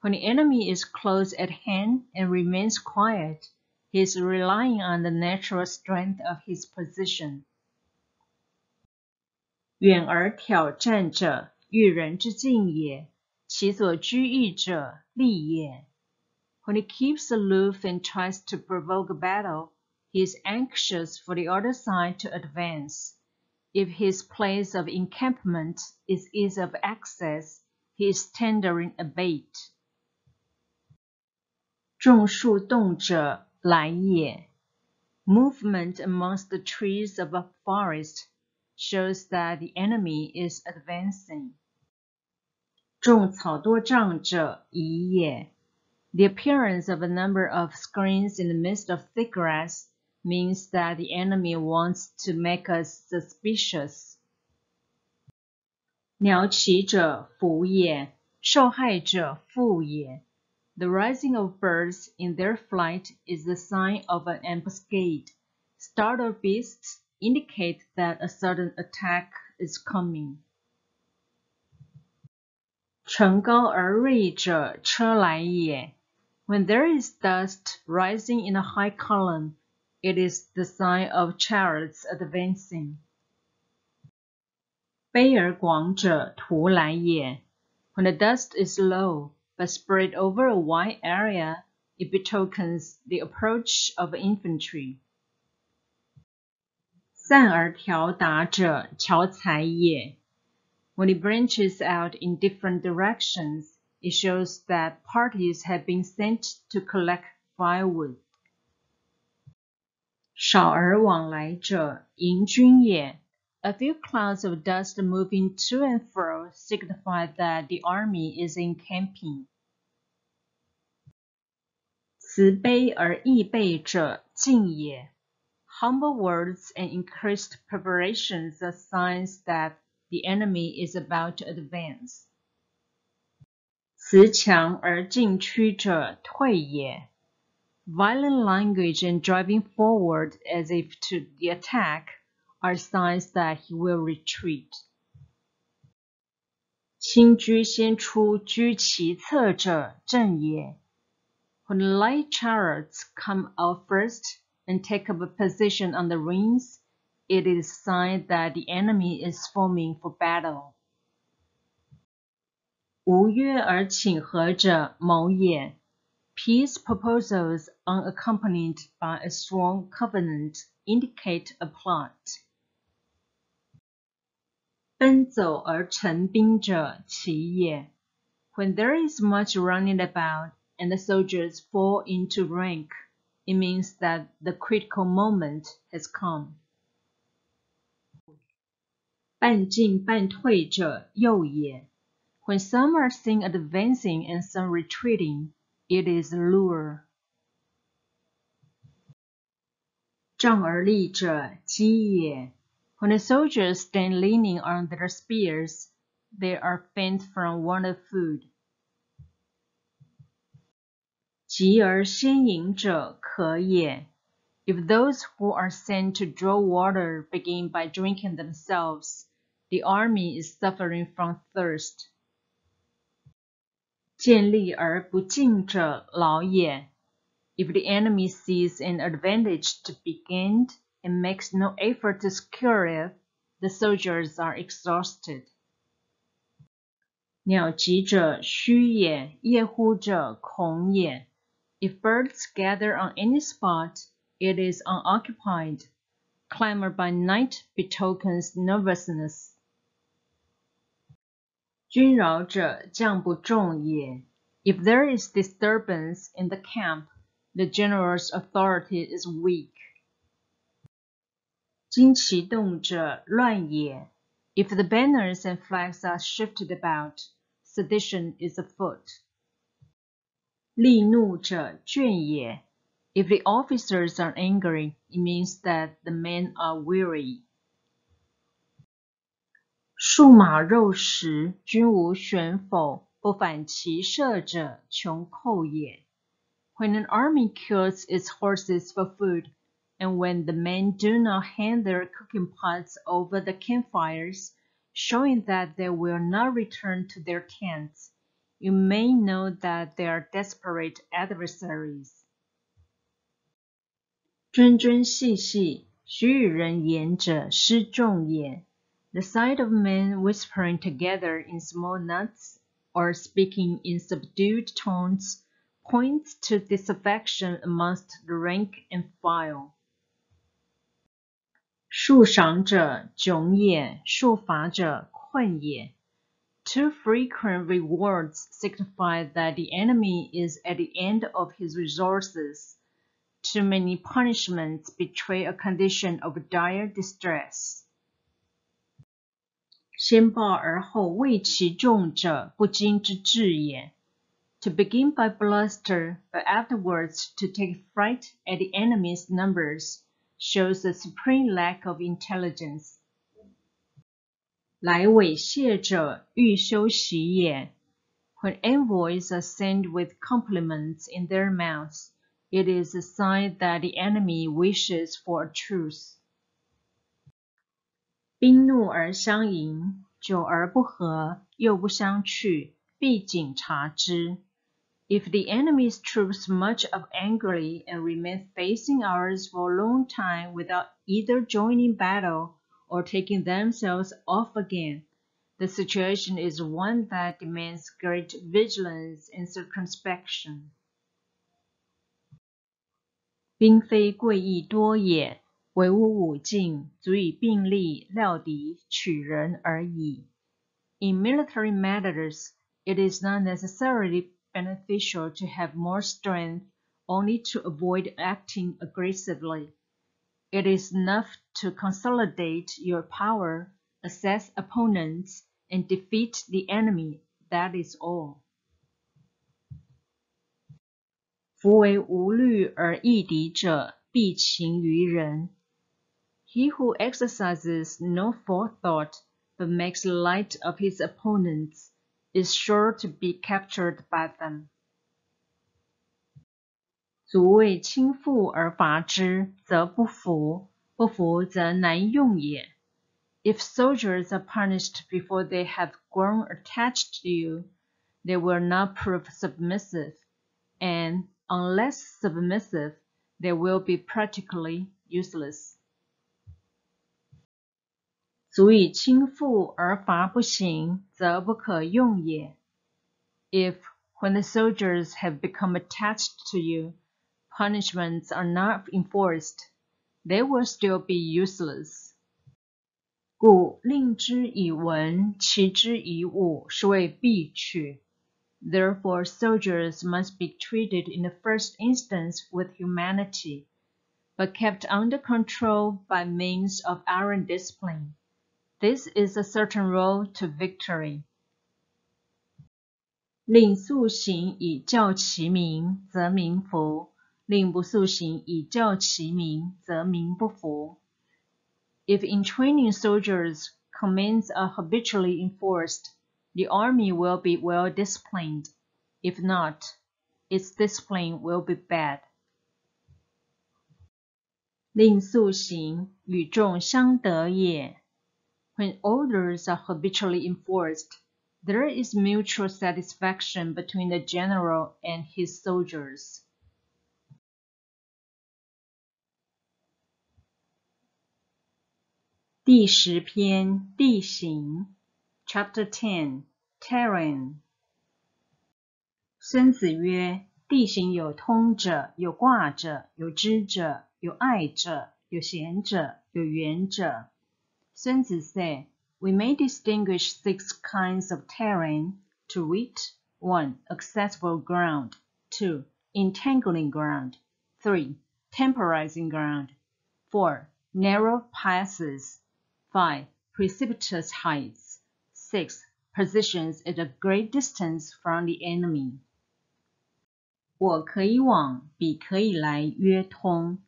S1: When the enemy is close at hand and remains quiet, he is relying on the natural strength of his position. 远而挑战者，遇人之近也，其所居易者，利也。When he keeps aloof and tries to provoke a battle, he is anxious for the other side to advance. If his place of encampment is ease of access, he is tendering a bait. 众树动者，来也。Movement amongst the trees of a forest shows that the enemy is advancing. 众草多障者，夷也。The appearance of a number of screens in the midst of thick grass means that the enemy wants to make us suspicious. 鸟起者，福也；受害者，富也。The rising of birds in their flight is the sign of an ambuscade. Startled beasts indicate that a sudden attack is coming. 乘高而锐者，车来也。When there is dust rising in a high column, it is the sign of chariots advancing. 卑而广者，徒来也。When the dust is low, but spread over a wide area, it betokens the approach of infantry. 散而条达者，樵才也。When it branches out in different directions, it shows that parties have been sent to collect firewood. 少而往来者，迎军也。A few clouds of dust moving to and fro signify that the army is encamping. 慈悲而易备者，进也。Humble words and increased preparations are signs that the enemy is about to advance. 辞强而进趋者，退也。Violent language and driving forward as if to the attack are signs that he will retreat. 轻车先出，居其侧者，阵也。When the light chariots come out first and take up a position on the rings, it is a sign that the enemy is forming for battle. 无约而请和者，谋也。Peace proposals unaccompanied by a strong covenant indicate a plot. 奔走而陈兵者，其也。When there is much running about and the soldiers fall into rank, it means that the critical moment has come. 半进半退者，右也。When some are seen advancing and some retreating, it is lure. 仗而立者，击也。When the soldiers stand leaning on their spears, they are faint from want of food. 急而先饮者，渴也。If those who are sent to draw water begin by drinking themselves, the army is suffering from thirst. 见利而不进者，劳也。If the enemy sees an advantage to be gained and makes no effort to secure it, the soldiers are exhausted. 鸟集者，虚也；夜呼者，恐也。If birds gather on any spot, it is unoccupied. Clamor by night betokens nervousness. 军扰者，将不重也。If there is disturbance in the camp, the general's authority is weak. 旌旗动者，乱也。If the banners and flags are shifted about, sedition is afoot. 厉怒者，倦也。If the officers are angry, it means that the men are weary. 数马肉食，均无悬否，不反其射者，穷寇也。When an army kills its horses for food, and when the men do not hand their cooking pots over the campfires, showing that they will not return to their tents, you may know that they are desperate adversaries. 谆谆细细，许与人言者，失众也。The sight of men whispering together in small knots, or speaking in subdued tones, points to disaffection amongst the rank and file. 数赏者，窘也；数罚者，困也。Too frequent rewards signify that the enemy is at the end of his resources. Too many punishments betray a condition of dire distress. 先暴而后畏其众者，不经之智也。To begin by bluster, but afterwards to take fright at the enemy's numbers, shows a supreme lack of intelligence. 来猥亵者，欲修习也。When envoys are sent with compliments in their mouths, it is a sign that the enemy wishes for a truce. 兵怒而相迎，久而不和，又不相去，必谨察之。If the enemy's troops march up angrily and remain facing ours for a long time without either joining battle or taking themselves off again, the situation is one that demands great vigilance and circumspection. 兵非贵义多也，唯吾武进，足以并力料敌，取人而已。In military matters, it is not necessarily beneficial to have more strength only to avoid acting aggressively. It is enough to consolidate your power, assess opponents, and defeat the enemy. That is all. 夫为无虑而易敌者，必擒于人。He who exercises no forethought, but makes light of his opponents, is sure to be captured by them. 卒为轻负而伐之，则不服；不服则难用也。If soldiers are punished before they have grown attached to you, they will not prove submissive, and unless submissive, they will be practically useless. 卒以轻负而伐不行，则不可用也。If, when the soldiers have become attached to you, punishments are not enforced, they will still be useless. 故令之以文，齐之以武，是谓必取。Therefore, soldiers must be treated in the first instance with humanity, but kept under control by means of iron discipline. This is a certain road to victory. 令速行以教其民，则民服；令不速行以教其民，则民不服。If in training soldiers, commands are habitually enforced, the army will be well disciplined. If not, its discipline will be bad. 令速行，与众相得也。When orders are habitually enforced, there is mutual satisfaction between the general and his soldiers. 第10篇地形 Chapter 10 Terrain 孙子曰：地形有通者，有卦者，有知者，有爱者，有贤者，有远者。孙子 said, we may distinguish 6 kinds of terrain, to wit, 1. Accessible ground, 2. Entangling ground, 3. Temporizing ground, 4. Narrow passes, 5. Precipitous heights, 6. Positions at a great distance from the enemy. 我可以往，彼可以来，曰通。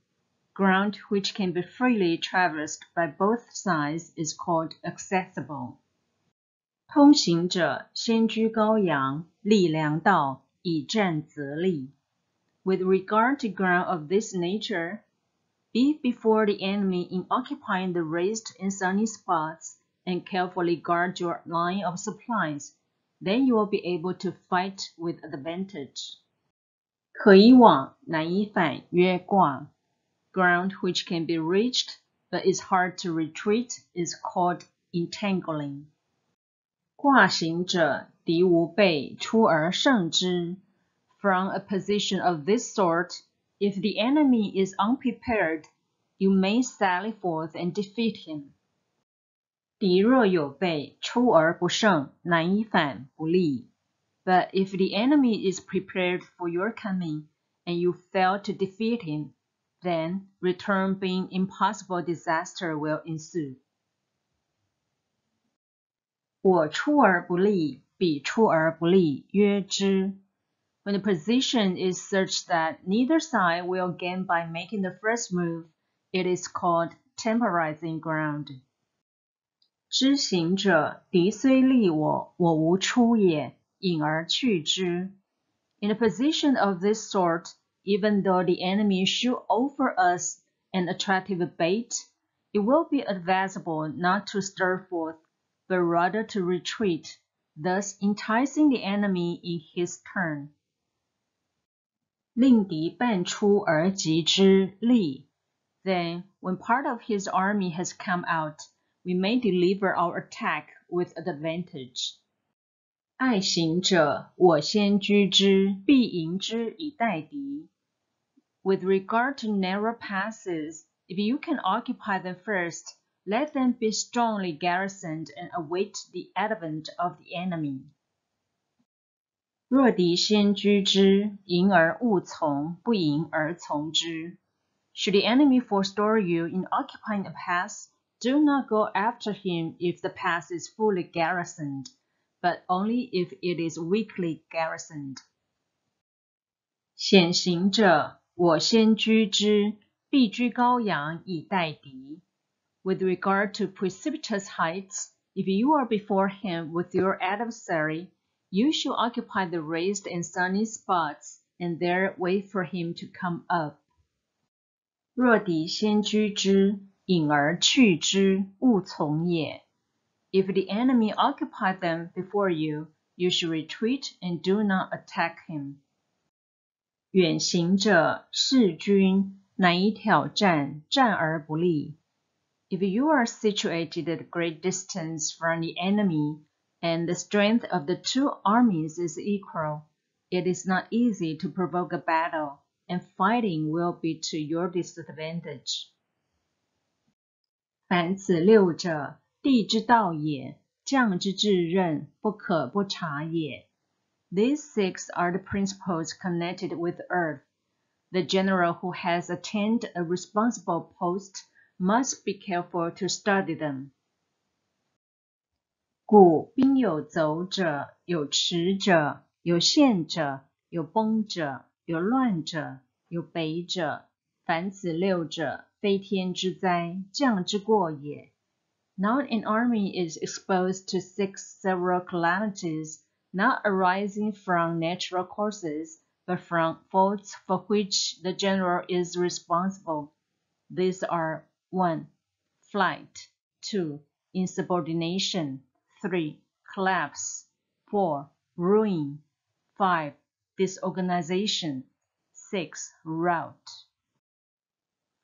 S1: Ground which can be freely traversed by both sides is called accessible. 通行者先居高阳，立良道，以战则利。With regard to ground of this nature, be before the enemy in occupying the raised and sunny spots, and carefully guard your line of supplies. Then you will be able to fight with advantage. 可以往，难以反，曰卦。Ground which can be reached, but is hard to retreat, is called entangling. 卦行者，敌无备，出而胜之。From a position of this sort, if the enemy is unprepared, you may sally forth and defeat him. 敌若有备，出而不胜，难以反，不利。But if the enemy is prepared for your coming, and you fail to defeat him, then return being impossible disaster will ensue. 我出而不利，彼出而不利，曰知。When the position is such that neither side will gain by making the first move, it is called temporizing ground. 知行者，敌虽利我，我无出也，隐而去之。In a position of this sort, even though the enemy should offer us an attractive bait, it will be advisable not to stir forth, but rather to retreat, thus enticing the enemy in his turn. 令敌半出而击之，利。Then, when part of his army has come out, we may deliver our attack with advantage. 爱行者，我先居之，必迎之以待敌。With regard to narrow passes, if you can occupy them first, let them be strongly garrisoned and await the advent of the enemy. 若敌先居之，迎而勿从，不迎而从之。Should the enemy forestall you in occupying a pass, do not go after him if the pass is fully garrisoned, but only if it is weakly garrisoned. 险行者，我先居之，必居高阳以待敌。With regard to precipitous heights, if you are before him with your adversary, you should occupy the raised and sunny spots, and there wait for him to come up. 若敌先居之，隐而去之，勿从也。If the enemy occupy them before you, you should retreat and do not attack him. 远行者，弑君，难以挑战，战而不利。If you are situated at a great distance from the enemy, and the strength of the two armies is equal, it is not easy to provoke a battle, and fighting will be to your disadvantage. 凡此六者，地之道也，将之至任，不可不察也。These 6 are the principles connected with earth. The general who has attained a responsible post must be careful to study them. 故兵有走者，有持者，有陷者，有崩者，有乱者，有北者，凡此六者，非天之灾，将之过也。Not an army is exposed to six several calamities, not arising from natural causes, but from faults for which the general is responsible. These are 1. Flight, 2. Insubordination, 3. Collapse, 4. Ruin, 5. Disorganization, 6. Rout.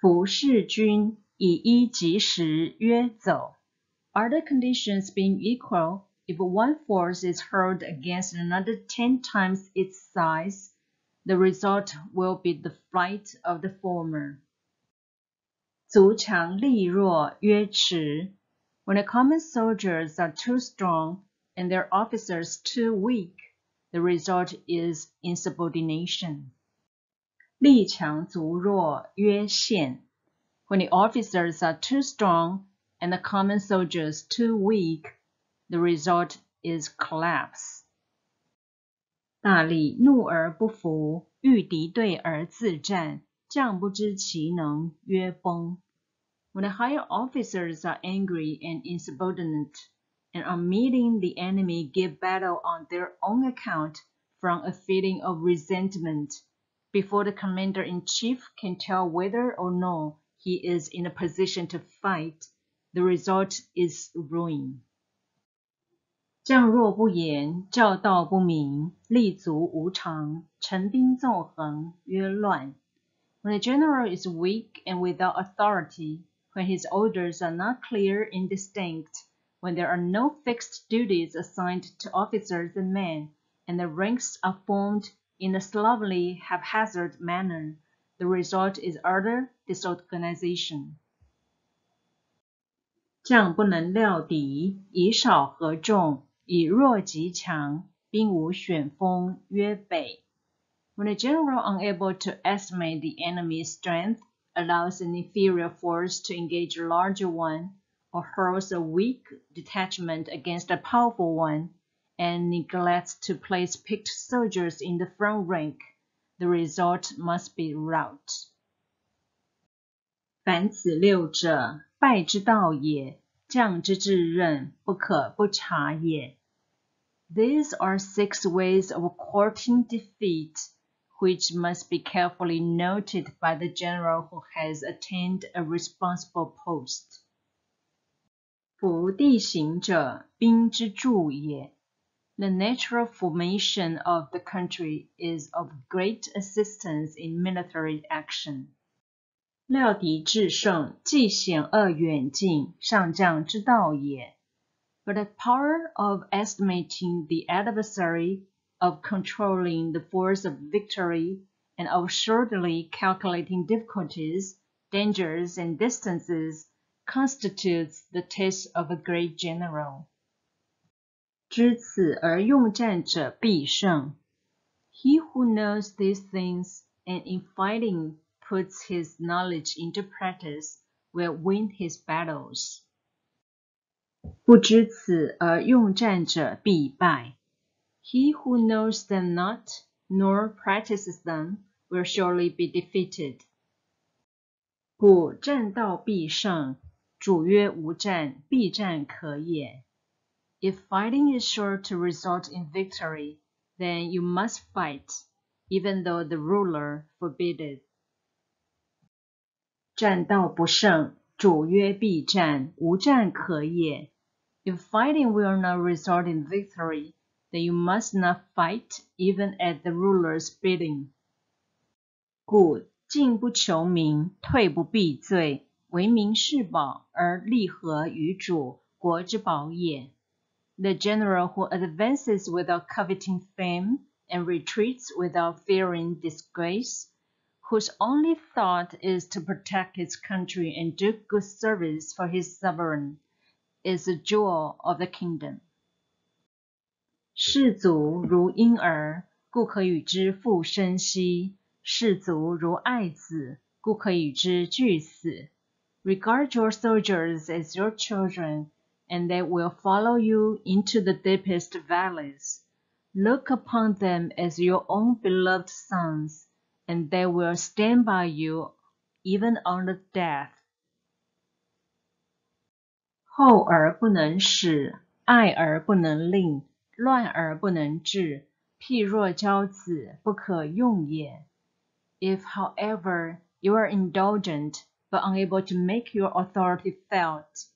S1: 夫士君以一击十曰走。Other conditions being equal, if one force is hurled against another 10 times its size, the result will be the flight of the former. 卒强力弱曰迟。When the common soldiers are too strong and their officers too weak, the result is insubordination. 力强卒弱曰陷。When the officers are too strong and the common soldiers too weak, the result is collapse. 大利怒而不服，遇敌对而自战，将不知其能曰崩。When the higher officers are angry and insubordinate, and on meeting the enemy give battle on their own account from a feeling of resentment, before the commander-in-chief can tell whether or no he is in a position to fight, the result is ruin. 将若不言，教导不明，立足无常，陈兵纵横，曰乱。When a general is weak and without authority, when his orders are not clear and distinct, when there are no fixed duties assigned to officers and men, and the ranks are formed in a slovenly, haphazard manner, the result is utter disorganization. 将不能料敌，以少合众，以弱击强，兵无选锋，曰北。When a general unable to estimate the enemy's strength allows an inferior force to engage a larger one, or hurls a weak detachment against a powerful one, and neglects to place picked soldiers in the front rank, the result must be rout. 凡此六者，败之道也，将之至任，不可不察也。These are 6 ways of courting defeat, which must be carefully noted by the general who has attained a responsible post. 夫地形者，兵之助也。The natural formation of the country is of great assistance in military action. 料敌制胜，既险恶远近，上将之道也。But the power of estimating the adversary, of controlling the force of victory, and of shrewdly calculating difficulties, dangers, and distances constitutes the taste of a great general. 知此而用战者必胜。He who knows these things and in fighting puts his knowledge into practice will win his battles. 不知此而用战者必败。He who knows them not, nor practices them, will surely be defeated. 故战道必胜，主曰无战，必战可也。If fighting is sure to result in victory, then you must fight, even though the ruler forbid it. 战道不胜，主曰必战，无战可也。If fighting will not result in victory, then you must not fight, even at the ruler's bidding. 故进不求名，退不避罪，为民是宝，而利合于主，国之宝也。The general who advances without coveting fame and retreats without fearing disgrace, whose only thought is to protect his country and do good service for his sovereign, is the jewel of the kingdom. 士卒如婴儿，故可与之父生息；士卒如爱子，故可与之俱死。Regard your soldiers as your children, and they will follow you into the deepest valleys. Look upon them as your own beloved sons, and they will stand by you even unto death. 厚而不能使，爱而不能令，乱而不能治，譬若骄子，不可用也。If, however, you are indulgent, but unable to make your authority felt,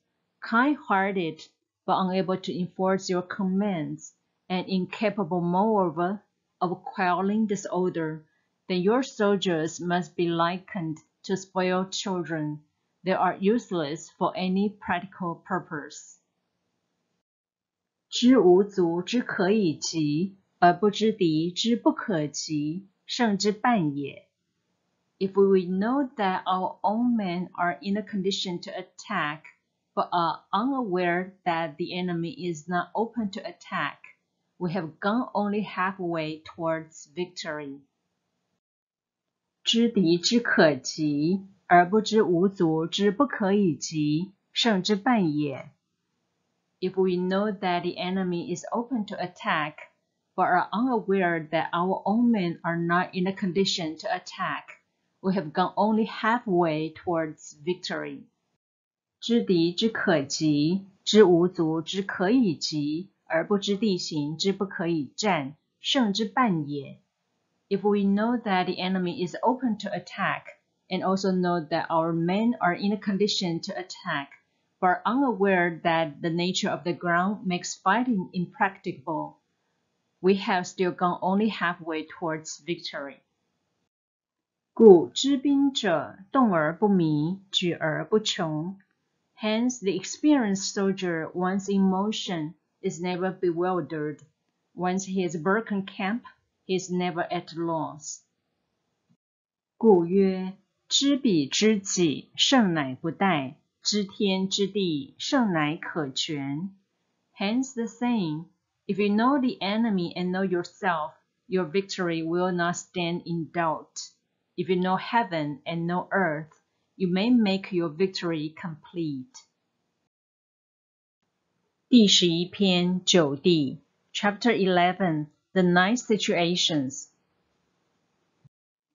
S1: kind-hearted, but unable to enforce your commands, and incapable, moreover, of quelling disorder, then your soldiers must be likened to spoiled children. They are useless for any practical purpose. 知无足之可以及，而不知敌之不可及，胜之半也。If we know that our own men are in a condition to attack, but are unaware that the enemy is not open to attack, we have gone only halfway towards victory. 知敌之可及，而不知无足之不可以及，胜之半也。If we know that the enemy is open to attack, but are unaware that our own men are not in a condition to attack, we have gone only halfway towards victory. 知敌之可及，知无足之可以及，而不知地形之不可以战，胜之半也。If we know that the enemy is open to attack, and also know that our men are in a condition to attack, but are unaware that the nature of the ground makes fighting impracticable, we have still gone only halfway towards victory. 故知兵者，动而不迷，举而不穷。Hence, the experienced soldier, once in motion, is never bewildered. Once he has broken camp, he is never at loss. 故曰：知彼知己，胜乃不殆；知天知地，胜乃可全。Hence the saying, if you know the enemy and know yourself, your victory will not stand in doubt. If you know heaven and know earth, you may make your victory complete. 第11篇九地 Chapter 11 The Nine Situations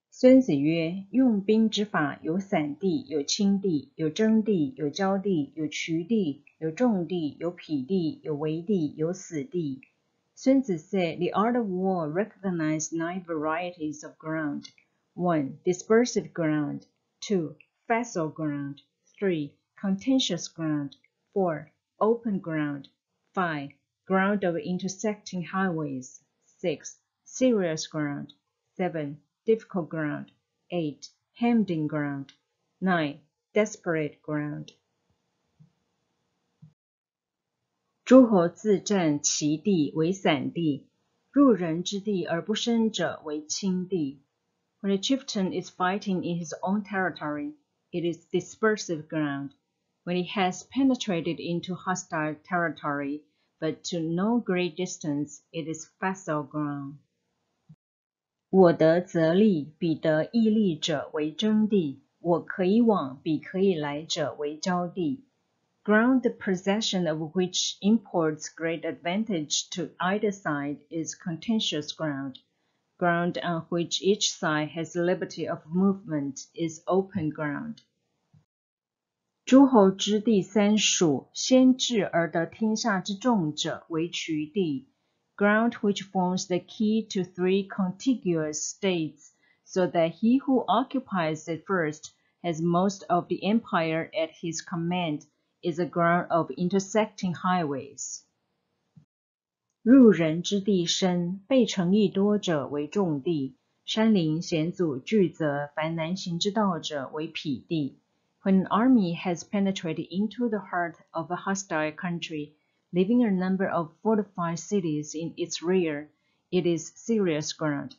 S1: 孙子曰：用兵之法有散地，有轻地，有征地，有交地，有渠地，有重地，有匹地，有围地，有死地。孙子 said, the art of war recognizes 9 varieties of ground. 1. Dispersive ground. 2. Facile ground. 3. Contentious ground. 4. Open ground. 5. Ground of intersecting highways. 6. Serious ground. 7. Difficult ground. 8. Hemmed-in ground. 9. Desperate ground. 诸侯自战其地为散地，入人之地而不生者为轻地。When a chieftain is fighting in his own territory, it is dispersive ground. When he has penetrated into hostile territory, but to no great distance, it is facile ground. 我得则利，彼得亦利者为征地；我可以往，彼可以来者为交地。Ground the possession of which imports great advantage to either side is contentious ground. Ground on which each side has liberty of movement is open ground. 诸侯之地三属，先治而得天下之重者为渠地。Ground which forms the key to 3 contiguous states, so that he who occupies it first has most of the empire at his command, is a ground of intersecting highways. 入人之地深，被城邑多者为重地；山林险阻聚则，凡难行之道者为匹地。When an army has penetrated into the heart of a hostile country, leaving a number of fortified cities in its rear, it is serious ground.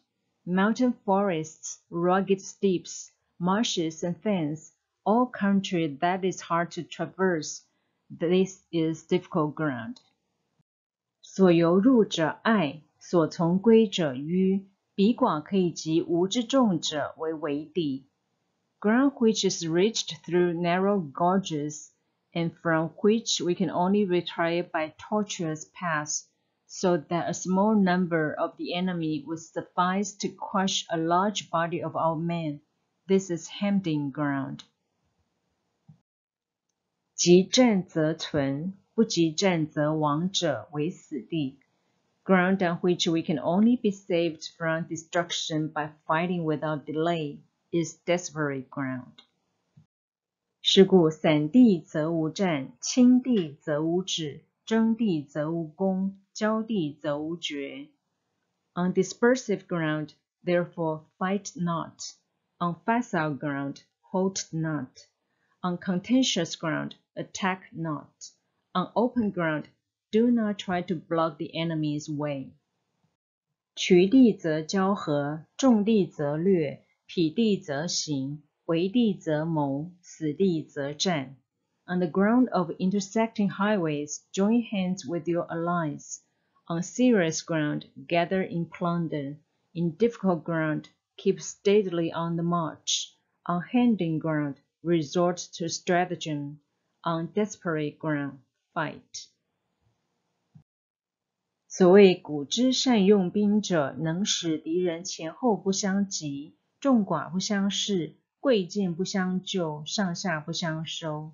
S1: Mountain forests, rugged steeps, marshes and fens, all country that is hard to traverse, this is difficult ground. 所由入者爱，所从归者迂，彼寡可以及无之众者为围地。Ground which is reached through narrow gorges, and from which we can only retire by tortuous paths, so that a small number of the enemy would suffice to crush a large body of our men. This is hemmed-in ground. 急战则存，不急战则亡者为死地。Ground on which we can only be saved from destruction by fighting without delay is desperate ground. 是故散地则无战，轻地则无止，争地则无功，交地则无决。On dispersive ground, therefore, fight not. On facile ground, halt not. On contentious ground, attack not. On open ground, do not try to block the enemy's way. 取地则交合，重地则略，匹地则行，围地则谋，死地则战。On the ground of intersecting highways, join hands with your allies. On serious ground, gather in plunder. In difficult ground, keep steadily on the march. On hemmed-in ground, resort to stratagem. On desperate ground, fight. 所谓古之善用兵者，能使敌人前后不相及，众寡不相视，贵贱不相救，上下不相收。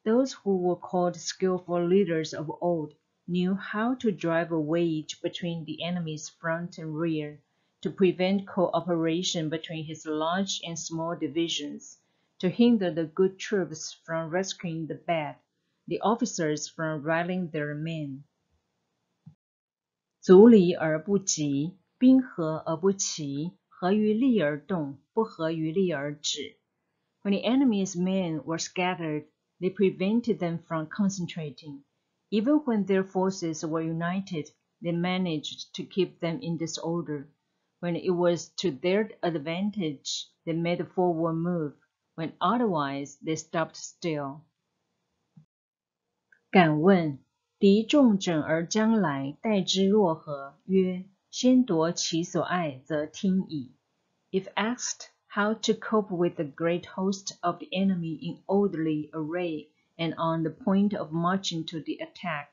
S1: Those who were called skillful leaders of old knew how to drive a wedge between the enemy's front and rear, to prevent cooperation between his large and small divisions, to hinder the good troops from rescuing the bad, the officers from rallying their men. 足离而不急，兵合而不齐，合于利而动，不合于利而止。When the enemy's men were scattered, they prevented them from concentrating. Even when their forces were united, they managed to keep them in disorder. When it was to their advantage, they made a forward move. When otherwise, they stopped still. 敢问敌众整而将来，待之若何？曰：先夺其所爱，则听矣。If asked how to cope with the great host of the enemy in orderly array and on the point of marching to the attack,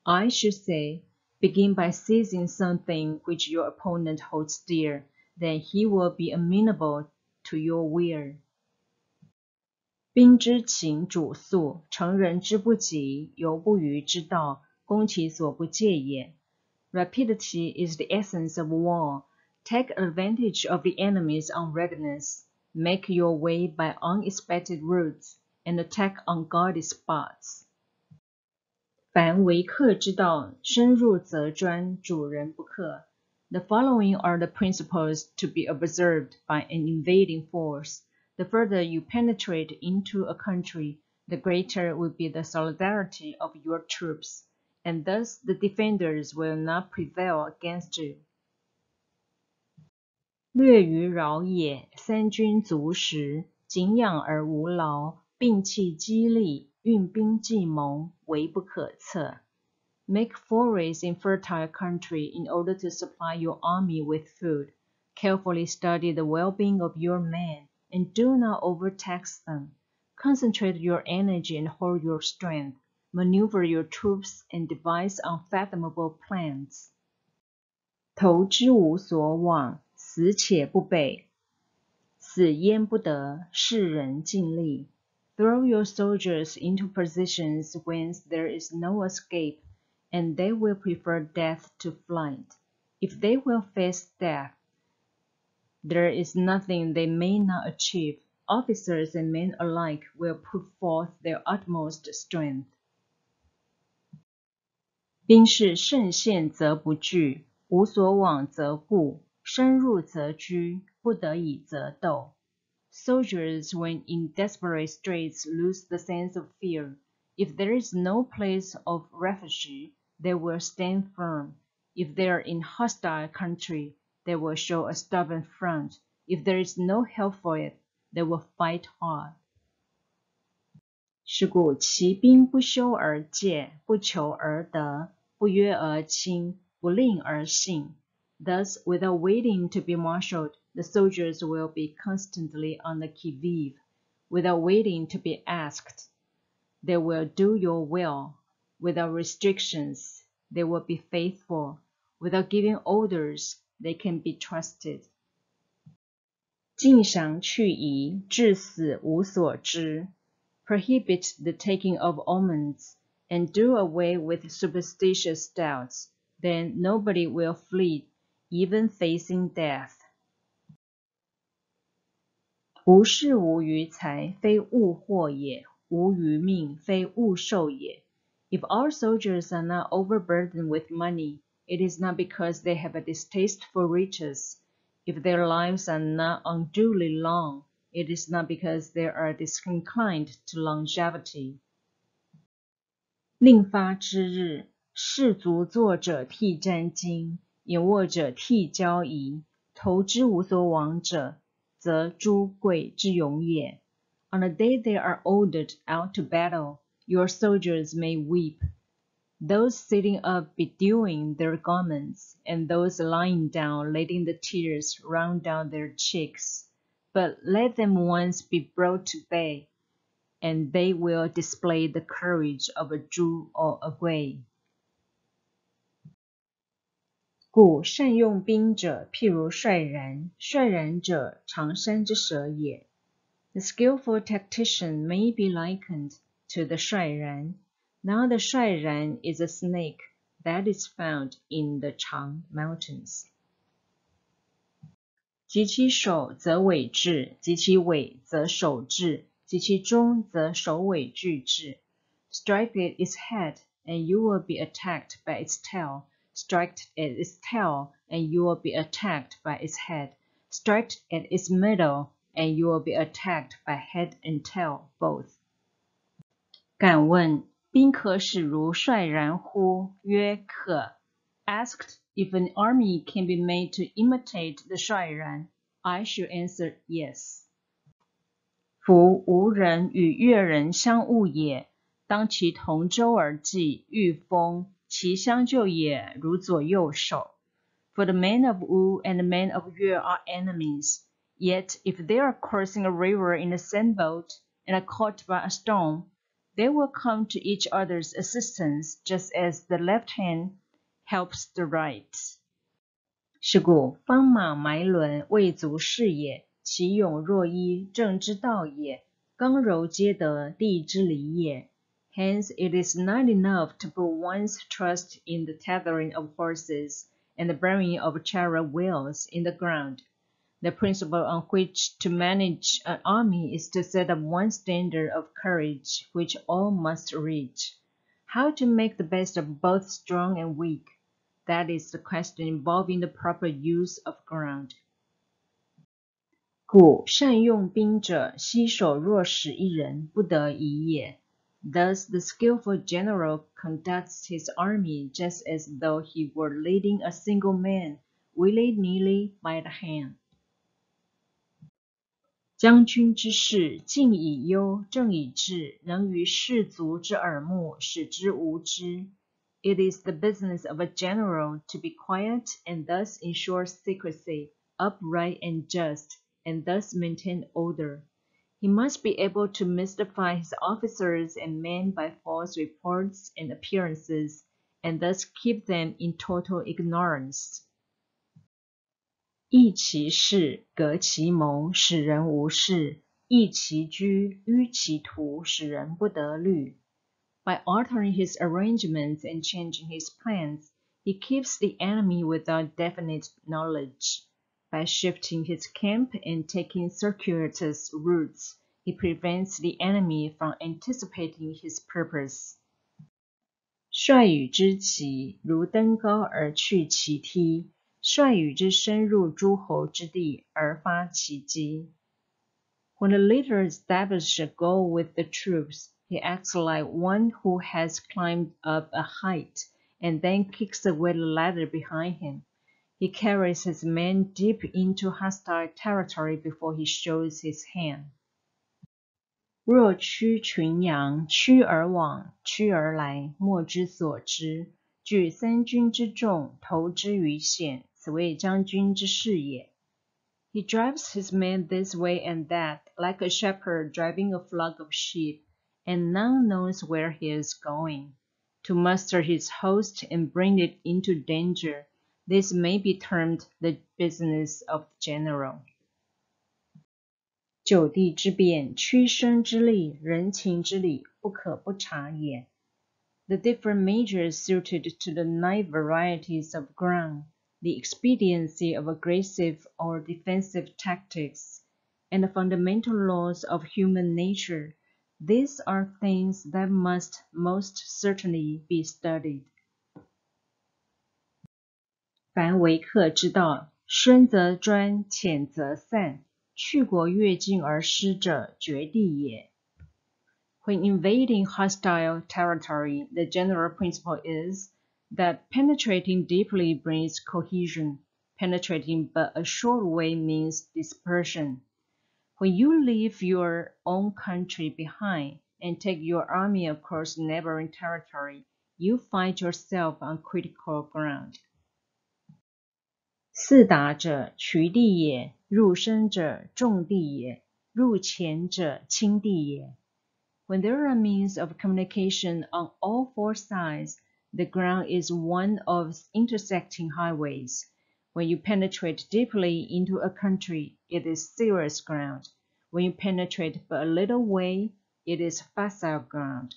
S1: I should say, begin by seizing something which your opponent holds dear, then he will be amenable to your will. 兵之情主速，乘人之不及，犹不虞之道，攻其所不戒也。Rapidity is the essence of war. Take advantage of the enemy's unreadiness. Make your way by unexpected routes, and attack unguarded spots. 凡为客之道，深入则专，主人不克。The following are the principles to be observed by an invading force. The further you penetrate into a country, the greater will be the solidarity of your troops, and thus the defenders will not prevail against you. 略于饶也，三军足食，景仰而无劳，摒弃激励，运兵计谋，为不可测。Make forays in fertile country in order to supply your army with food. Carefully study the well-being of your men, and do not overtax them. Concentrate your energy and hold your strength. Maneuver your troops and devise unfathomable plans. 投之无所往，死且不北。死焉不得，世人尽力。Throw your soldiers into positions whence there is no escape, and they will prefer death to flight. If they will face death, there is nothing they may not achieve. Officers and men alike will put forth their utmost strength. 兵士胜陷则不惧，无所往则固，深入则居，不得已则斗。Soldiers, when in desperate straits, lose the sense of fear. If there is no place of refuge, they will stand firm. If they are in hostile country, they will show a stubborn front. If there is no help for it, they will fight hard. 是故其兵不修而戒，不求而得，不约而亲，不令而信。Thus, without waiting to be marshaled, the soldiers will be constantly on the qui-vive. Without waiting to be asked, they will do your will. Without restrictions, they will be faithful. Without giving orders, they can be trusted. 禁赏去夷，至死无所知。Prohibit the taking of omens, and do away with superstitious doubts. Then nobody will flee, even facing death. 无事无余财，非物获也；无余命，非物受也。If our soldiers are not overburdened with money, it is not because they have a distaste for riches. If their lives are not unduly long, it is not because they are disinclined to longevity. 令发之日，士卒作者替沾巾，隐卧者替交仪，投之无所往者，则诸贵之勇也。On the day they are ordered out to battle, your soldiers may weep. Those sitting up bedewing their garments, and those lying down letting the tears run down their cheeks. But let them once be brought to bay, and they will display the courage of a Zhu or a Gui. 故善用兵者，譬如率然，率然者，常山之蛇也。The skillful tactician may be likened to the 率然。Now the 率然 is a snake that is found in the Chang Mountains. 及其首则尾至，及其尾则首至，及其中则首尾俱至。Strike at its head, and you will be attacked by its tail. Strike at its tail, and you will be attacked by its head. Strike at its middle, and you will be attacked by head and tail both. 敢问兵可使如率然乎？曰可。Asked if an army can be made to imitate the 率然, I should answer yes. 夫吴人与越人相恶也，当其同舟而济，御风，其相救也，如左右手。For the men of Wu and the men of Yue are enemies, yet if they are crossing a river in a sandboat and are caught by a storm, they will come to each other's assistance just as the left hand helps the right. 是故方马埋轮，未足是也；其勇若一，正之道也；刚柔皆得，地之理也。Hence it is not enough to put one's trust in the tethering of horses and the bearing of chariot wheels in the ground. The principle on which to manage an army is to set up one standard of courage which all must reach. How to make the best of both strong and weak? That is the question involving the proper use of ground. 故善用兵者，悉手若使一人，不得已也。Thus the skillful general conducts his army just as though he were leading a single man, willy-nilly by the hand. 将军之事，敬以忧，正以治，能于士卒之耳目，使之无知。It is the business of a general to be quiet and thus ensure secrecy, upright and just, and thus maintain order. He must be able to mystify his officers and men by false reports and appearances, and thus keep them in total ignorance. 抑其事，革其谋，使人无事；抑其居，迂其途，使人不得虑。By altering his arrangements and changing his plans, he keeps the enemy without definite knowledge. By shifting his camp and taking circuitous routes, he prevents the enemy from anticipating his purpose. 率与之奇，如登高而去其梯；率与之深入诸侯之地，而发其击。When the leader establishes a goal with the troops, he acts like one who has climbed up a height and then kicks away the ladder behind him. He carries his men deep into hostile territory before he shows his hand. 若驱群羊，驱而往，驱而来，莫之所知。聚三军之众，投之于险，此谓将军之事也。He drives his men this way and that, like a shepherd driving a flock of sheep, and none knows where he is going. to master his host and bring it into danger. This may be termed the business of the general. 就地之变，屈伸之力，人情之理，不可不察也。The different measures suited to the 9 varieties of ground, the expediency of aggressive or defensive tactics, and the fundamental laws of human nature, these are things that must most certainly be studied. 凡为客之道，深则专，浅则散，去国越境而失者，绝地也。When invading hostile territory, the general principle is that penetrating deeply brings cohesion. Penetrating but a short way means dispersion. When you leave your own country behind and take your army across neighboring territory, you find yourself on critical ground. 四达者，渠地也；入深者，重地也；入浅者，轻地也。When there are means of communication on all 4 sides, the ground is one of intersecting highways. When you penetrate deeply into a country, it is serious ground. When you penetrate but a little way, it is facile ground.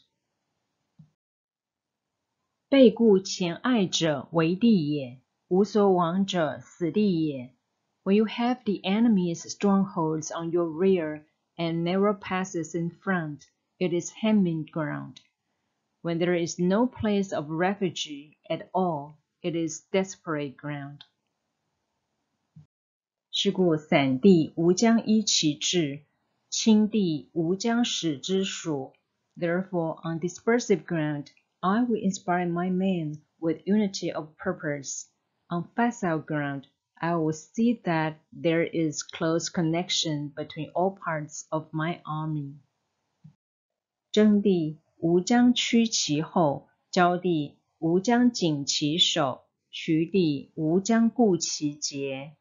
S1: 背顾前爱者，为地也；无所往者，死地也。When you have the enemy's strongholds on your rear and narrow passes in front, it is hemming ground. When there is no place of refuge at all, it is desperate ground. 是故散地无将依其志，轻地无将使之属。Therefore, on dispersive ground, I will inspire my men with unity of purpose. On facile ground, I will see that there is close connection between all parts of my army. 征地无将屈其后，交地无将紧其手，徐地无将固其节。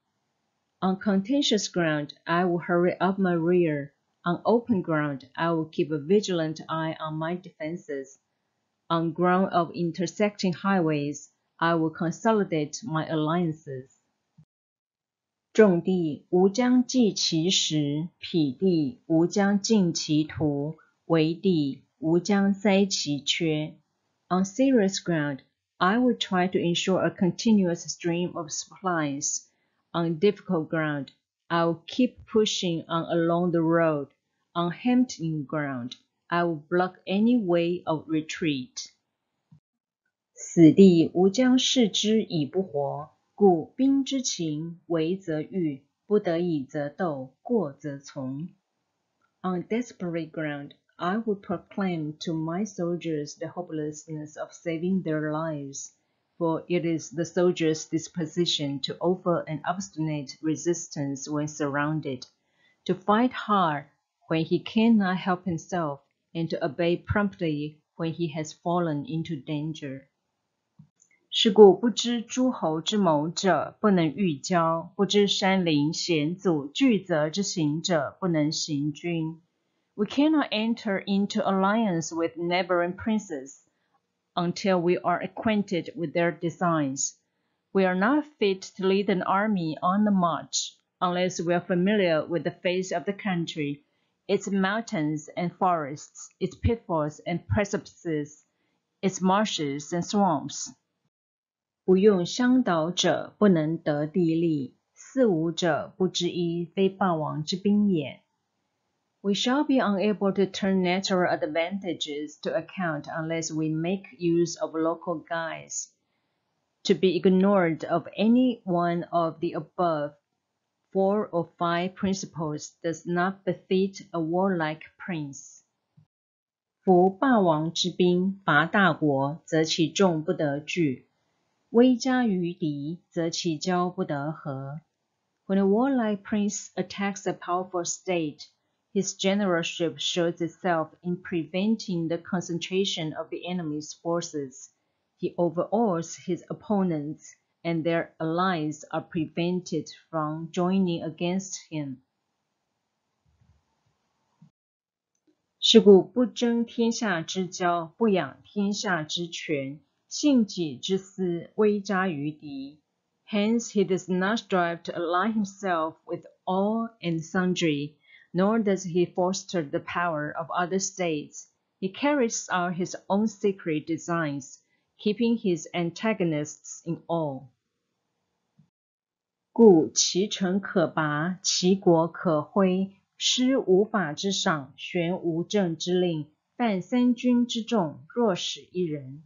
S1: On contentious ground, I will hurry up my rear. On open ground, I will keep a vigilant eye on my defenses. On ground of intersecting highways, I will consolidate my alliances. 重地无将济其实，否地无将尽其途，围地无将塞其缺。On serious ground, I will try to ensure a continuous stream of supplies. On difficult ground, I will keep pushing on along the road. On hemmed-in ground, I will block any way of retreat. 死地无将视之以不活，故兵之情，为则御，不得已则斗，过则从。On desperate ground, I will proclaim to my soldiers the hopelessness of saving their lives, for it is the soldier's disposition to offer an obstinate resistance when surrounded, to fight hard when he cannot help himself, and to obey promptly when he has fallen into danger. 是故不知诸侯之谋者，不能御交；不知山林险阻聚则之行者，不能行军。We cannot enter into alliance with neighboring princes until we are acquainted with their designs. We are not fit to lead an army on the march unless we are familiar with the face of the country, its mountains and forests, its pitfalls and precipices, its marshes and swamps. 不用相导者，不能得地利；四无者，不知一，非霸王之兵也。We shall be unable to turn natural advantages to account unless we make use of local guides. To be ignorant of any one of the above 4 or 5 principles does not befit a warlike prince. 夫霸王之兵，伐大国，则其众不得拒；威加于敌，则其交不得合。When a warlike prince attacks a powerful state, his generalship shows itself in preventing the concentration of the enemy's forces. He overawes his opponents, and their allies are prevented from joining against him. 是故不争天下之交，不养天下之权，信己之私，威加于敌。Hence he does not strive to ally himself with all and sundry, nor does he foster the power of other states. He carries out his own secret designs, keeping his antagonists in awe. 故其城可拔，其国可挥，施无法之赏，悬无政之令，犯三军之众，若使一人。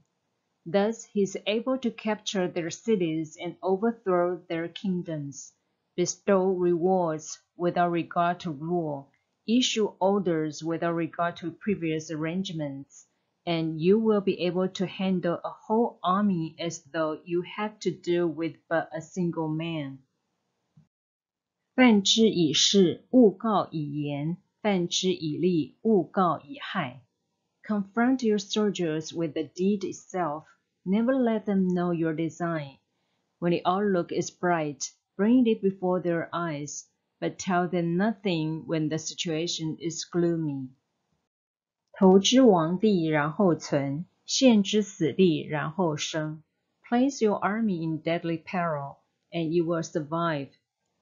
S1: Thus he is able to capture their cities and overthrow their kingdoms, bestow rewards without regard to rule, issue orders without regard to previous arrangements, and you will be able to handle a whole army as though you had to deal with but a single man. 犯之以事，勿告以言；犯之以利，勿告以害。Confront your soldiers with the deed itself. Never let them know your design. When the outlook is bright, bring it before their eyes, but tell them nothing when the situation is gloomy. 投之亡地，然后存；陷之死地，然后生。Place your army in deadly peril, and you will survive.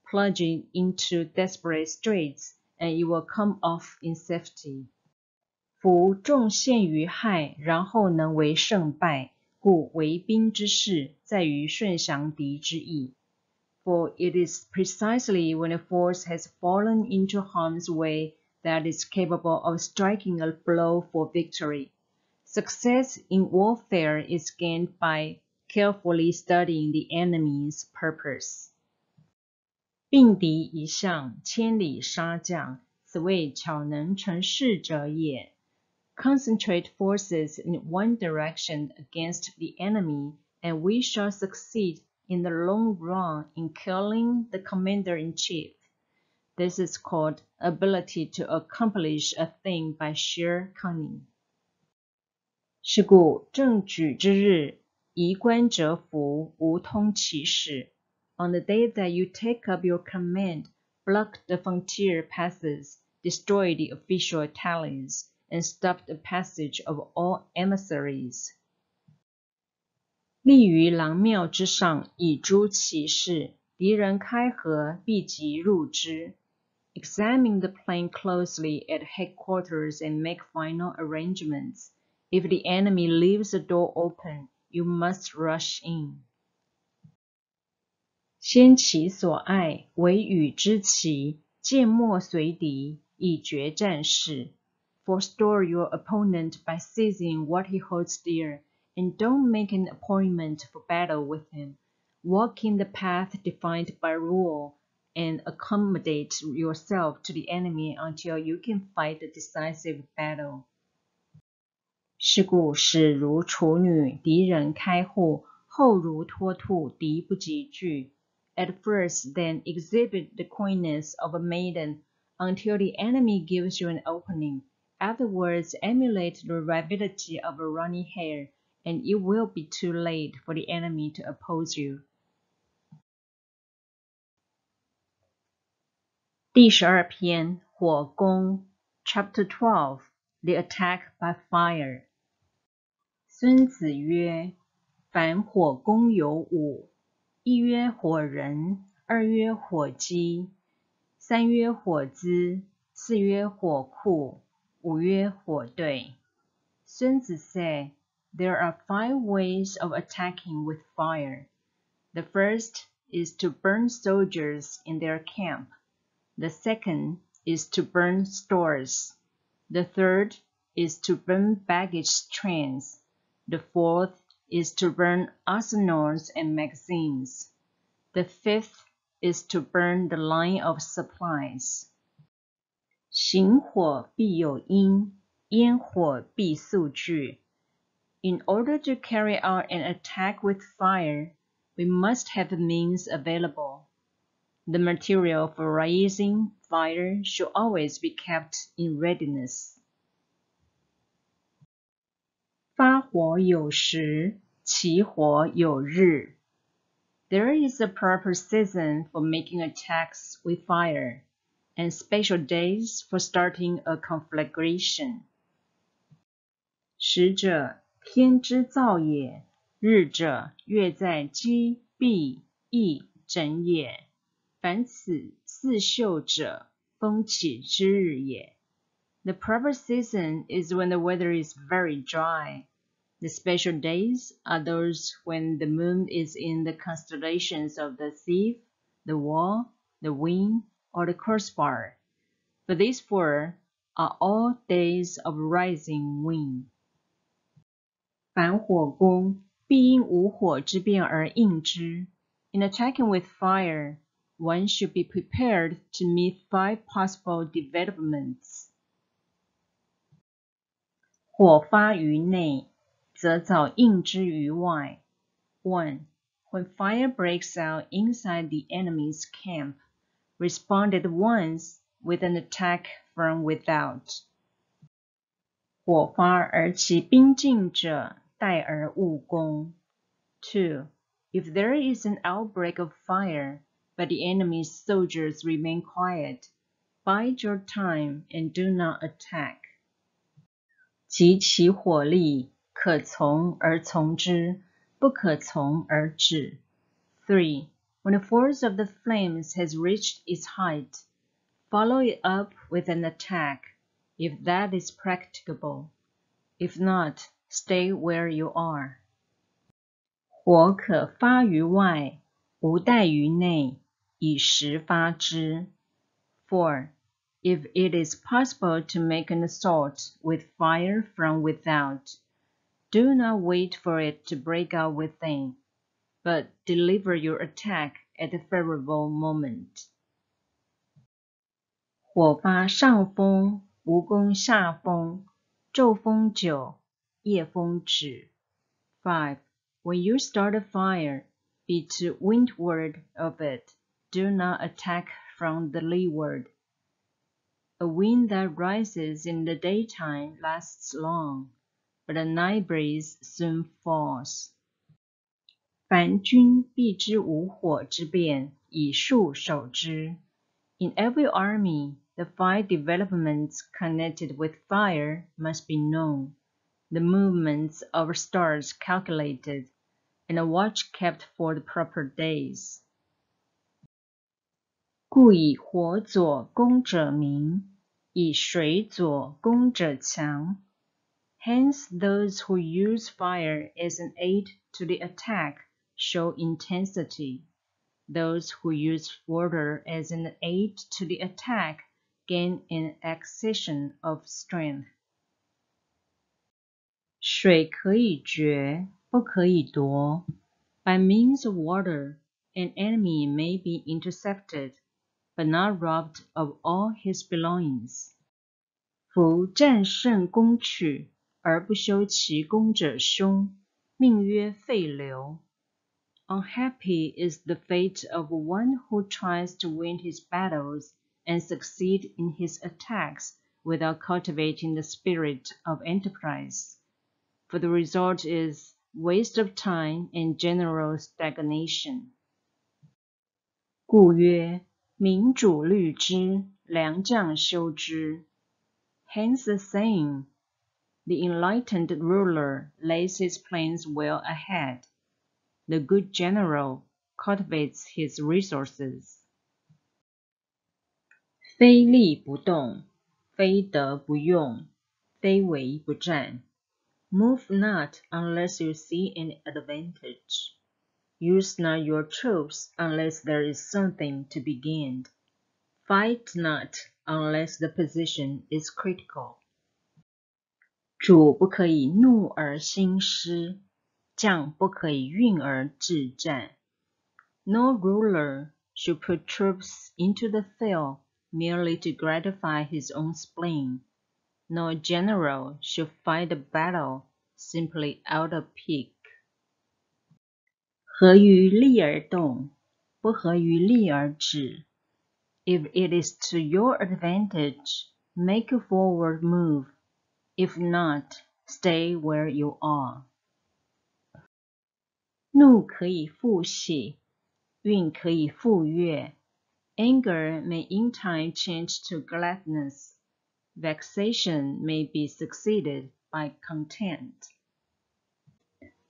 S1: Plunging into desperate straits, and you will come off in safety. 夫众陷于害，然后能为胜败，故为兵之事，在于顺降敌之意。For it is precisely when a force has fallen into harm's way that is capable of striking a blow for victory. Success in warfare is gained by carefully studying the enemy's purpose. 并敌一向，千里杀将，此谓巧能成事者也。Concentrate forces in one direction against the enemy, and we shall succeed in the long run in killing the commander-in-chief. This is called ability to accomplish a thing by sheer cunning. 是故正举之日，夷官折服，无通其事。On the day that you take up your command, block the frontier passes, destroy the official tallies, and stop the passage of all emissaries. 立于廊庙之上，以诛其事，敌人开河，必即入之。Examine the plain closely at headquarters and make final arrangements. If the enemy leaves the door open, you must rush in. 先其所爱，为与之棋，剑莫随敌，以决战事。Forestall your opponent by seizing what he holds dear, and don't make an appointment for battle with him. Walk in the path defined by rule, and accommodate yourself to the enemy until you can fight a decisive battle. 是故始如处女，敌人开户；后如脱兔，敌不及拒。At first, then, exhibit the coyness of a maiden until the enemy gives you an opening. Afterwards, emulate the rapidity of a running hare, and it will be too late for the enemy to oppose you. 第12篇，火攻 Chapter 12 The Attack by Fire. 孙子曰：凡火攻有五。一曰火人，二曰火鸡，三曰火资，四曰火库，五曰火队。孙子 said, There are 5 ways of attacking with fire. The first is to burn soldiers in their camp. The second is to burn stores. The third is to burn baggage trains. The fourth is to burn arsenals and magazines. The fifth is to burn the line of supplies. 行火必有因，烟火必速聚。In order to carry out an attack with fire, we must have the means available. The material for raising fire should always be kept in readiness. 发火有时，起火有日。There is a proper season for making attacks with fire. and special days for starting a conflagration. 时者，天之造也；日者，月在积、毕、翼、整也。凡此四秀者，风起之日也。The proper season is when the weather is very dry. The special days are those when the moon is in the constellations of the thief, the wall, the wind, or the crossbar. For these four are all days of rising wind. 凡火攻，必因无火之变而应之。In attacking with fire, one should be prepared to meet 5 possible developments. 火发于内，则早应之于外。1. When fire breaks out inside the enemy's camp, respond at once with an attack from without. 火发而其兵进者，待而勿攻。2. If there is an outbreak of fire, but the enemy's soldiers remain quiet, bide your time and do not attack. 及其火力，可从而从之，不可从而止。3. When the force of the flames has reached its height, follow it up with an attack, if that is practicable. If not, stay where you are. 火可发于外，无待于内，以时发之。4. If it is possible to make an assault with fire from without, do not wait for it to break out within, but deliver your attack at a favorable moment. 火发上风，无攻下风，昼风久，夜风止。5. When you start a fire, be to windward of it, do not attack from the leeward. A wind that rises in the daytime lasts long, but a night breeze soon falls. 凡军必知无火之变，以数守之。In every army, the 5 developments connected with fire must be known, the movements of stars calculated, and a watch kept for the proper days. 故以火佐攻者明，以水佐攻者强。Hence those who use fire as an aid to the attack show intensity. Those who use water as an aid to the attack gain an accession of strength. 水可以决，不可以夺。By means of water, an enemy may be intercepted, but not robbed of all his belongings. 夫战胜攻取，而不修其攻者凶，命曰废流。Unhappy is the fate of one who tries to win his battles and succeed in his attacks without cultivating the spirit of enterprise, for the result is waste of time and general stagnation. 故曰：民主虑之，良将修之。Hence the saying, the enlightened ruler lays his plans well ahead. The good general cultivates his resources. 非利不动，非德不用，非为不战。Move not unless you see an advantage. Use not your troops unless there is something to be gained. Fight not unless the position is critical. 主不可以怒而兴师，将不可以运而致战。No ruler should put troops into the field merely to gratify his own spleen. No general should fight a battle simply out of pique. 合于利而动，不合于利而止。If it is to your advantage, make a forward move. If not, stay where you are. 怒可以复喜，运可以复悦， Anger may in time change to gladness. Vexation may be succeeded by content.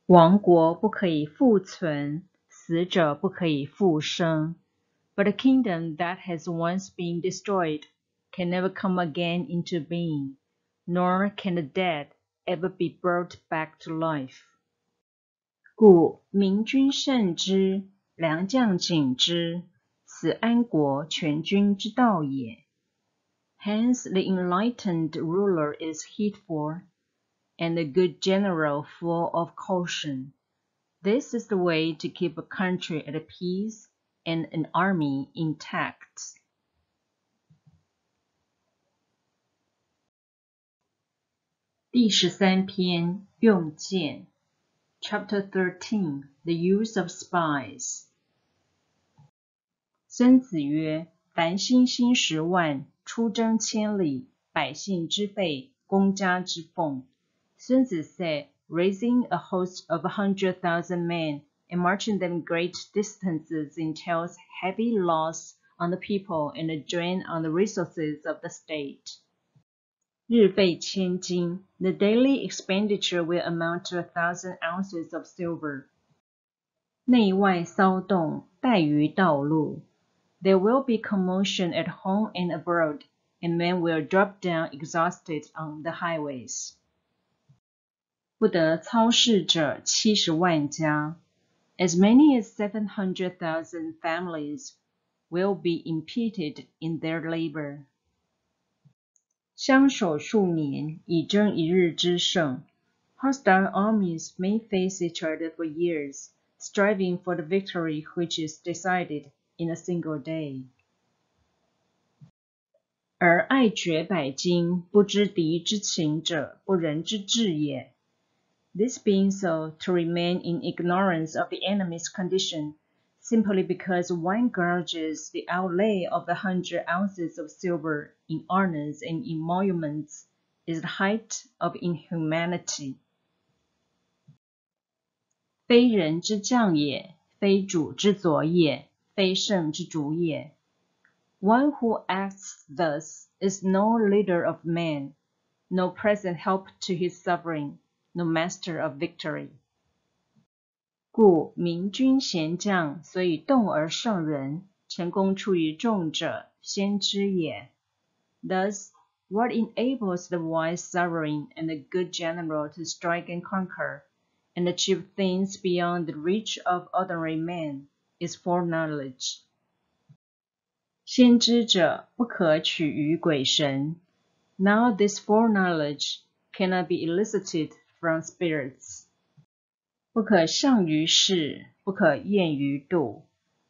S1: 亡国不可以复存，死者不可以复生。But a kingdom that has once been destroyed can never come again into being, nor can the dead ever be brought back to life. 故明君慎之，良将警之，此安国全军之道也。Hence the enlightened ruler is heedful, and the good general full of caution. This is the way to keep a country at peace and an army intact. 第13篇用剑 Chapter 13 The Use of Spies 孙子曰：凡星星10万，出征千里，百姓之费，公家之奉。孙子 said, raising a host of 100,000 men and marching them great distances entails heavy loss on the people and a drain on the resources of the state. 日费千金, the daily expenditure will amount to 1,000 ounces of silver. 内外骚动，怠于道路. There will be commotion at home and abroad, and men will drop down exhausted on the highways. 不得操事者70万家. As many as 700,000 families will be impeded in their labor. 相守数年，以争一日之胜. Hostile armies may face each other for years, striving for the victory which is decided in a single day. 而爱绝百金，不知敌之情者，不仁之志也。This being so, to remain in ignorance of the enemy's condition, simply because one grudges the outlay of 100 ounces of silver in honors and emoluments, is the height of inhumanity. 非人之将也，非主之佐也，非圣之主也。One who acts thus is no leader of men, no present help to his sovereign, no master of victory. 故明君贤将，所以动而胜人，成功出于众者，先知也。Thus, what enables the wise sovereign and the good general to strike and conquer, and achieve things beyond the reach of ordinary men, is foreknowledge. 先知者，不可取于鬼神. Now this foreknowledge cannot be elicited from spirits. 不可上于事，不可验于度.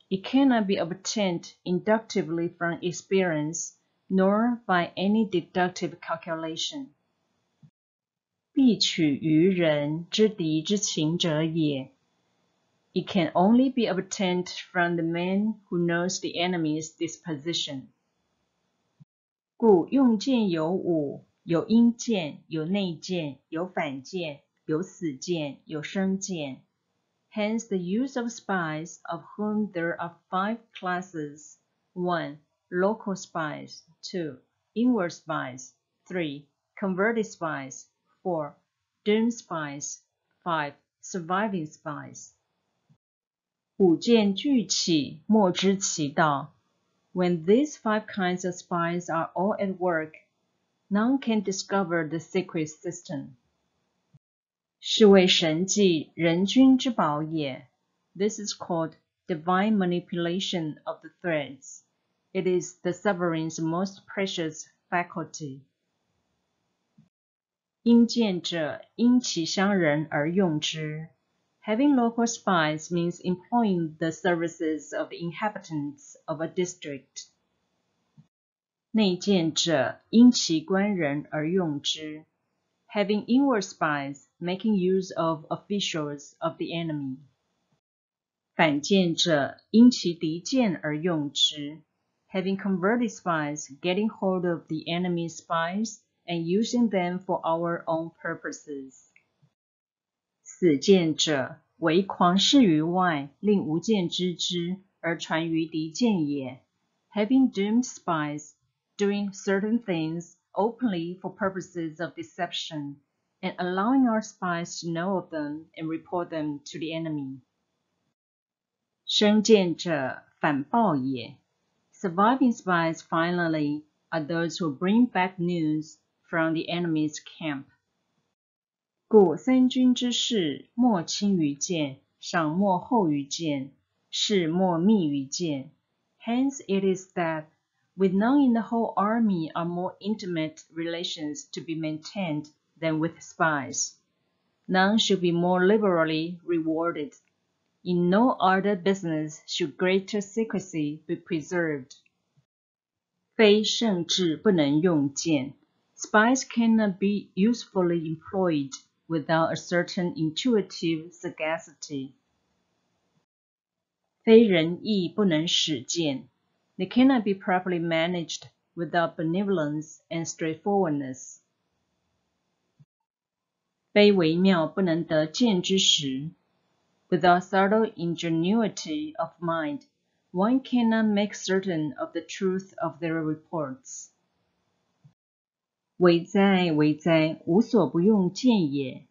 S1: It cannot be obtained inductively from experience, nor by any deductive calculation. 必取于人，知敌之情者也. It can only be obtained from the man who knows the enemy's disposition. 故用剑有五，有阴剑，有内剑，有反剑，有死剑，有生剑. Hence the use of spies, of whom there are 5 classes. 1. Local spies. 2. Inward spies. 3. Converted spies. 4. Doomed spies. 5. Surviving spies. 五剑俱起，莫知其道. When these 5 kinds of spies are all at work, none can discover the secret system. 是谓神计，人君之宝也. This is called divine manipulation of the threads. It is the sovereign's most precious faculty. 因见者，因其乡人而用之. Having local spies means employing the services of the inhabitants of a district. 内见者，因其官人而用之. Having inward spies, making use of officials of the enemy. 反见者，因其敌见而用之. Having converted spies, getting hold of the enemy's spies, and using them for our own purposes. 死见者，为狂视于外，令无见知之，而传于敌见也. having doomed spies, doing certain things openly for purposes of deception, and allowing our spies to know of them and report them to the enemy. 生见者反报也. Surviving spies finally are those who bring back news from the enemy's camp. 故三军之事，莫轻于剑，赏莫厚于剑，事莫密于剑. Hence it is that with none in the whole army are more intimate relations to be maintained than with spies. None should be more liberally rewarded. In no other business should greater secrecy be preserved. 非圣智不能用剑. Spies cannot be usefully employed without a certain intuitive sagacity. 非仁义不能使剑. They cannot be properly managed without benevolence and straightforwardness. 非微妙不能得见之识. Without subtle ingenuity of mind, one cannot make certain of the truth of their reports. 危哉危哉，无所不用剑也.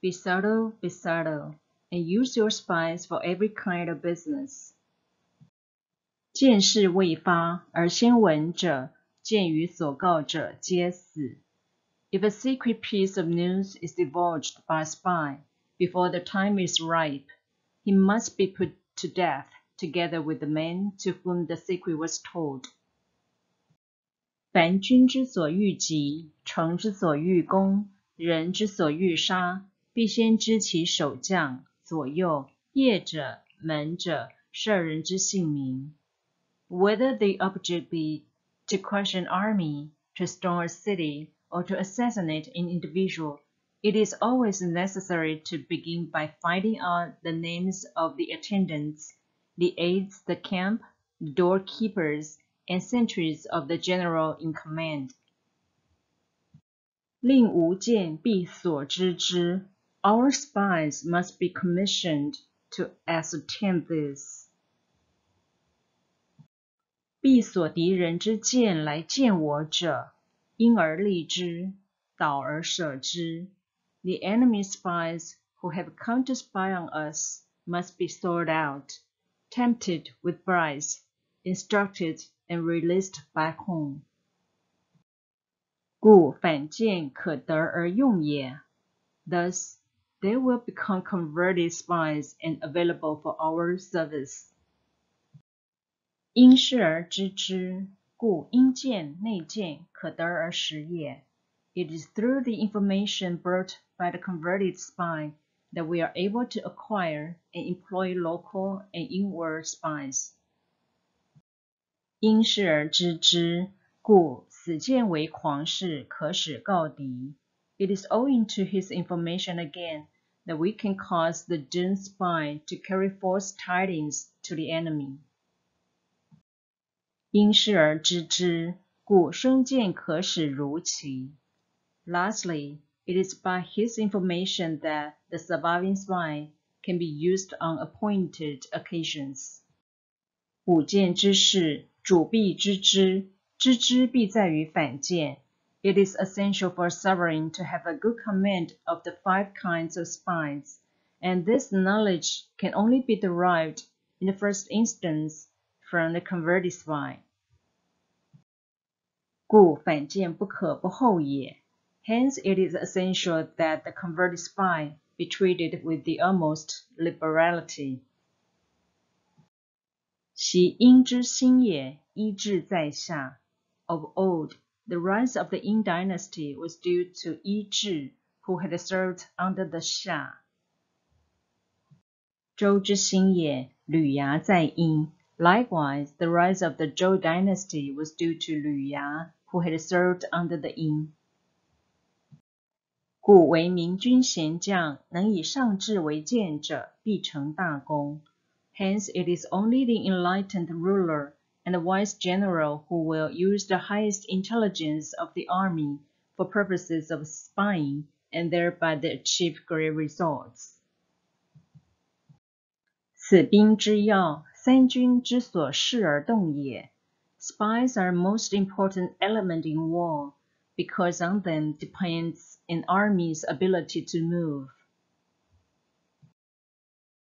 S1: Be subtle, and use your spies for every kind of business. 见事未发而先闻者，见于所告者皆死. If a secret piece of news is divulged by a spy before the time is ripe, he must be put to death together with the men to whom the secret was told. 凡君之所欲急，城之所欲攻，人之所欲杀，必先知其守将、左右、业者、门者、舍人之姓名. Whether the object be to crush an army, to storm a city, or to assassinate an individual, it is always necessary to begin by finding out the names of the attendants, the aides de camp, the doorkeepers, and sentries of the general in command. 令吾见必所知之. Our spies must be commissioned to ascertain this. 必所敌人之剑来见我者，因而立之，导而舍之. The enemy's spies who have come to spy on us must be sought out, tempted with bribes, instructed and released back home. 故反见可得而用也. Thus, they will become converted spies and available for our service. 因事而知之，故因见内见可得而识也. It is through the information brought by the converted spy that we are able to acquire and employ local and inward spies. 因事而知之，故死谏为狂士，可使告敌. It is owing to his information again that we can cause the doomed spy to carry false tidings to the enemy. 因事而知之，故生谏可使如期. Lastly, it is by his information that the surviving spy can be used on appointed occasions. 五谏之事，主必知之，知之必在于反谏. It is essential for a sovereign to have a good command of the 5 kinds of spies, and this knowledge can only be derived, in the first instance, from the converted spy. 故反谏不可不厚也. Hence it is essential that the converted spy be treated with the utmost liberality. 其因之兴也，依治在下. Of old, the rise of the Yin dynasty was due to Yi Zhi, who had served under the Xia. 周之兴也，吕牙在殷. Likewise, the rise of the Zhou dynasty was due to Lü Ya, who had served under the Yin. 故为明君贤将，能以上智为鉴者，必成大功. Hence it is only the enlightened ruler and the wise general who will use the highest intelligence of the army for purposes of spying and thereby achieve great results. 此兵之要，三军之所恃而动也. Spies are most important element in war because on them depends an army's ability to move.